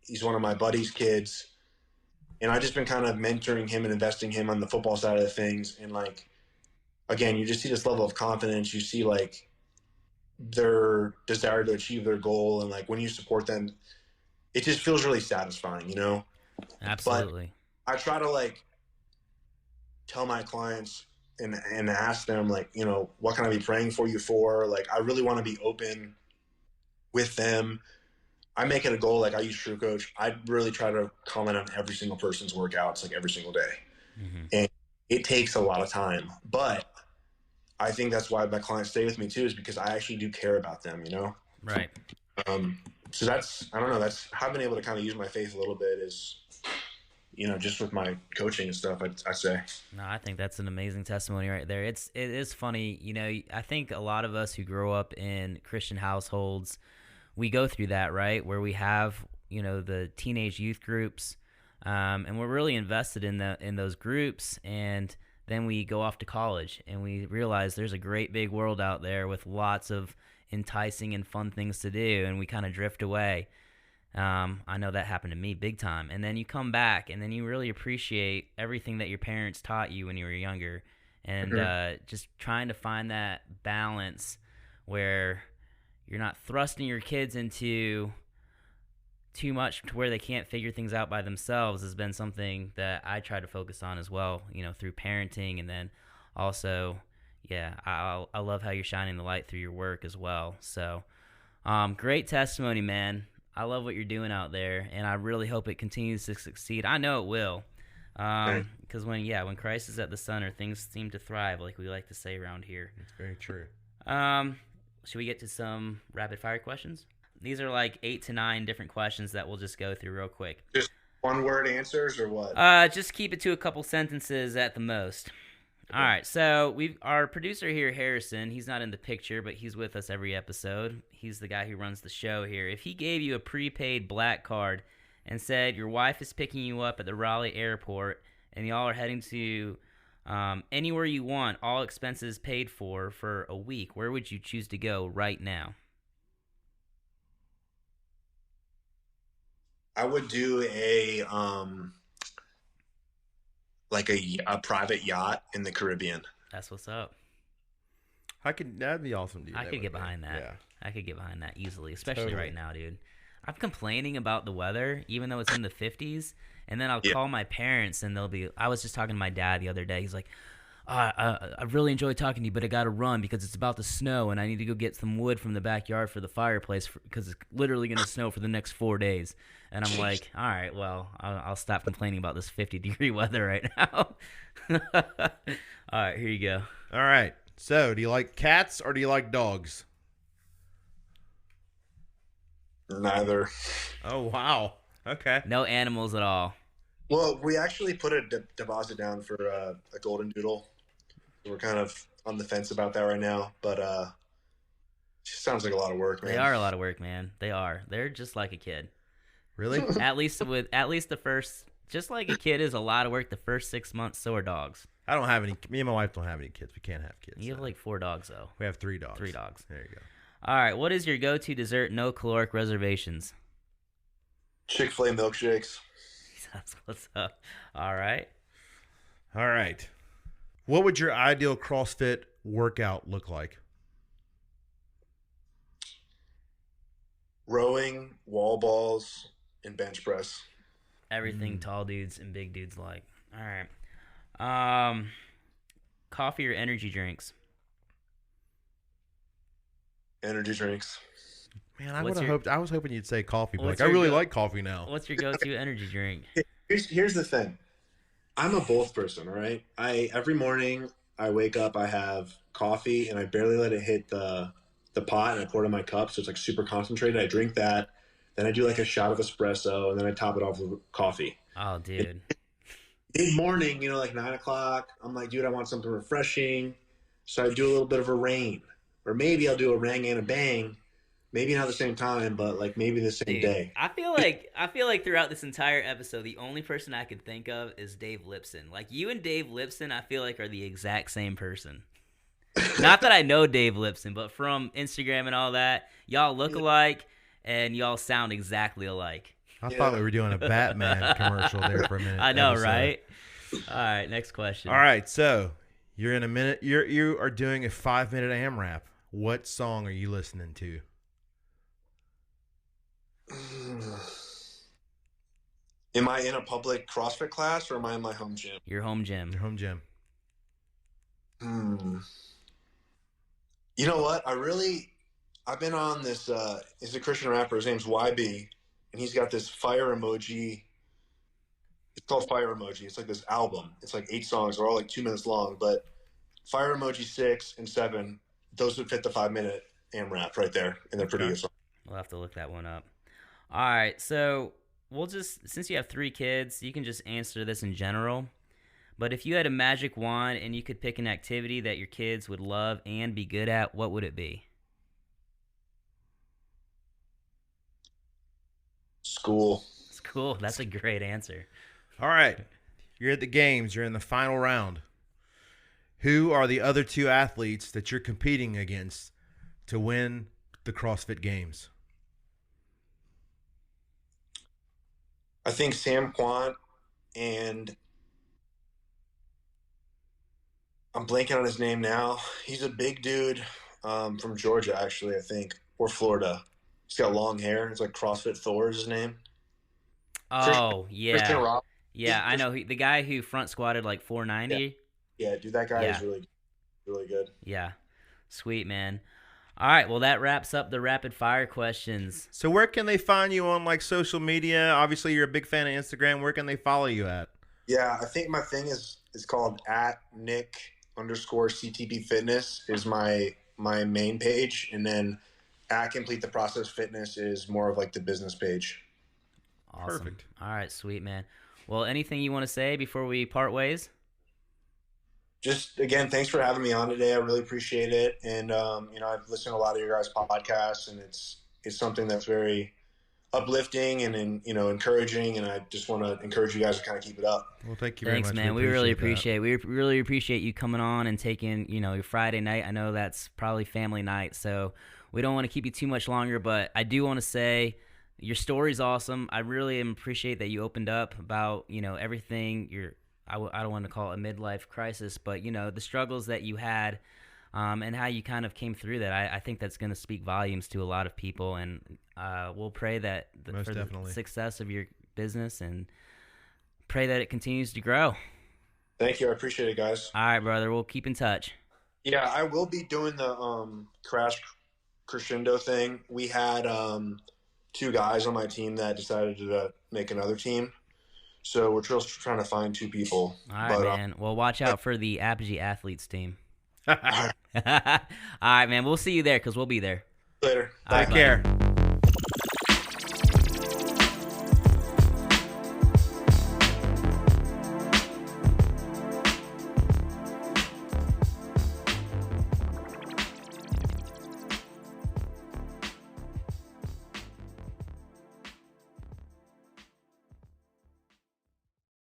He's one of my buddy's kids, and I've just been kind of mentoring him and investing him on the football side of things. And like, again, you just see this level of confidence. You see like their desire to achieve their goal, and like when you support them, it just feels really satisfying, you know. Absolutely. But I try to like tell my clients and ask them like, you know, what can I be praying for you for? Like, I really want to be open with them. I make it a goal. Like I use True Coach. I really try to comment on every single person's workouts, like every single day. Mm-hmm. And it takes a lot of time, but I think that's why my clients stay with me too, is because I actually do care about them, you know? Right. So that's, I don't know, that's how I've been able to kind of use my faith a little bit is, you know, just with my coaching and stuff, I say. No, I think that's an amazing testimony right there. It is funny, you know, I think a lot of us who grow up in Christian households, we go through that, right? Where we have, you know, the teenage youth groups, and we're really invested in those groups, and then we go off to college and we realize there's a great big world out there with lots of enticing and fun things to do, and we kind of drift away. I know that happened to me big time. And then you come back and then you really appreciate everything that your parents taught you when you were younger, and just trying to find that balance where you're not thrusting your kids into too much to where they can't figure things out by themselves has been something that I try to focus on as well, you know, through parenting. And then also, yeah, I love how you're shining the light through your work as well. So great testimony, man. I love what you're doing out there, and I really hope it continues to succeed. I know it will, because when Christ is at the center, things seem to thrive, like we like to say around here. It's very true. Should we get to some rapid fire questions? These are like 8 to 9 different questions that we'll just go through real quick. Just one word answers or what? Just keep it to a couple sentences at the most. All right, so our producer here, Harrison, he's not in the picture, but he's with us every episode. He's the guy who runs the show here. If he gave you a prepaid black card and said your wife is picking you up at the Raleigh airport and y'all are heading to anywhere you want, all expenses paid for a week, where would you choose to go right now? I would do a private yacht in the Caribbean. That's what's up. That'd be awesome, dude. I could get behind that. Yeah. I could get behind that easily, especially right now, dude. I'm complaining about the weather, even though it's in the 50s, and then I'll call my parents, and I was just talking to my dad the other day. He's like, I really enjoyed talking to you, but I got to run because it's about to snow, and I need to go get some wood from the backyard for the fireplace because it's literally going to snow for the next 4 days. And I'm like, all right, well, I'll stop complaining about this 50-degree weather right now. All right, here you go. All right. So, do you like cats or do you like dogs? Neither. Oh, wow. Okay. No animals at all. Well, we actually put a deposit down for a golden doodle. We're kind of on the fence about that right now, but it just sounds like a lot of work, man. They are a lot of work, man. They are. They're just like a kid. Really? At least the first, just like a kid is a lot of work the first 6 months, so are dogs. I don't have any. Me and my wife don't have any kids. We can't have kids. You have like 4 dogs, though. We have 3 dogs. 3 dogs. There you go. All right. What is your go-to dessert? No caloric reservations. Chick-fil-A milkshakes. That's what's up. All right. All right. What would your ideal CrossFit workout look like? Rowing, wall balls, and bench press. Everything tall dudes and big dudes like. All right. Coffee or energy drinks? Energy drinks. Man, I was hoping you'd say coffee, but I really like coffee now. What's your go-to energy drink? Here's the thing. I'm a both person, all right? Every morning I wake up, I have coffee, and I barely let it hit the pot, and I pour it in my cup, so it's like super concentrated. I drink that, then I do like a shot of espresso, and then I top it off with coffee. Oh, dude. In morning, like 9 o'clock, I'm like, dude, I want something refreshing. So I do a little bit of a rain, or maybe I'll do a rang and a bang. Maybe not the same time, but like maybe the same Dude, day. I feel like throughout this entire episode, the only person I could think of is Dave Lipson. Like you and Dave Lipson, I feel like are the exact same person. Not that I know Dave Lipson, but from Instagram and all that, y'all look alike and y'all sound exactly alike. I thought we were doing a Batman commercial there for a minute. I know, right? All right, next question. All right, so you're in a minute. You are doing a 5-minute AMRAP. What song are you listening to? Am I in a public CrossFit class or am I in my home gym? Your home gym. Your home gym. You know what? I've been on this, he's a Christian rapper. His name's YB, and he's got this fire emoji. It's called Fire Emoji. It's like this album. It's like 8 songs. They're all like 2 minutes long, but Fire Emoji 6 and 7, those would fit the 5-minute AMRAP right there, and they're pretty good songs. We'll have to look that one up. All right, so since you have 3 kids, you can just answer this in general. But if you had a magic wand and you could pick an activity that your kids would love and be good at, what would it be? School. School. That's a great answer. All right. You're at the games. You're in the final round. Who are the other 2 athletes that you're competing against to win the CrossFit Games? I think Sam Quant and I'm blanking on his name now. He's a big dude from Georgia, actually, I think, or Florida. He's got long hair. It's like CrossFit Thor is his name. Oh, Christian yeah. Yeah, I know. The guy who front squatted like 490. Yeah, dude, that guy is really, really good. Yeah. Sweet, man. All right, well, that wraps up the rapid fire questions. So where can they find you on like social media? Obviously, you're a big fan of Instagram. Where can they follow you at? Yeah, I think my thing is called @Nick_CTP Fitness is my main page, and then @Complete the Process Fitness is more of like the business page. Awesome. Perfect. All right, sweet, man. Well, anything you want to say before we part ways? Just again, thanks for having me on today. I really appreciate it, and I've listened to a lot of your guys' podcasts, and it's something that's very uplifting and encouraging, and I just want to encourage you guys to kind of keep it up. Well, thank you very much. Thanks, man. We really appreciate you coming on and taking your Friday night. I know that's probably family night, so we don't want to keep you too much longer, but I do want to say your story's awesome. I really appreciate that you opened up about everything. I don't want to call it a midlife crisis, but the struggles that you had, and how you kind of came through that. I think that's going to speak volumes to a lot of people, and we'll pray that for the success of your business, and pray that it continues to grow. Thank you. I appreciate it, guys. All right, brother. We'll keep in touch. Yeah, I will be doing the Crash Crescendo thing. We had 2 guys on my team that decided to make another team. So we're just trying to find 2 people. All right, man. Well, watch out for the Apogee Athletes team. All right. All right, man. We'll see you there because we'll be there. Later. Take care.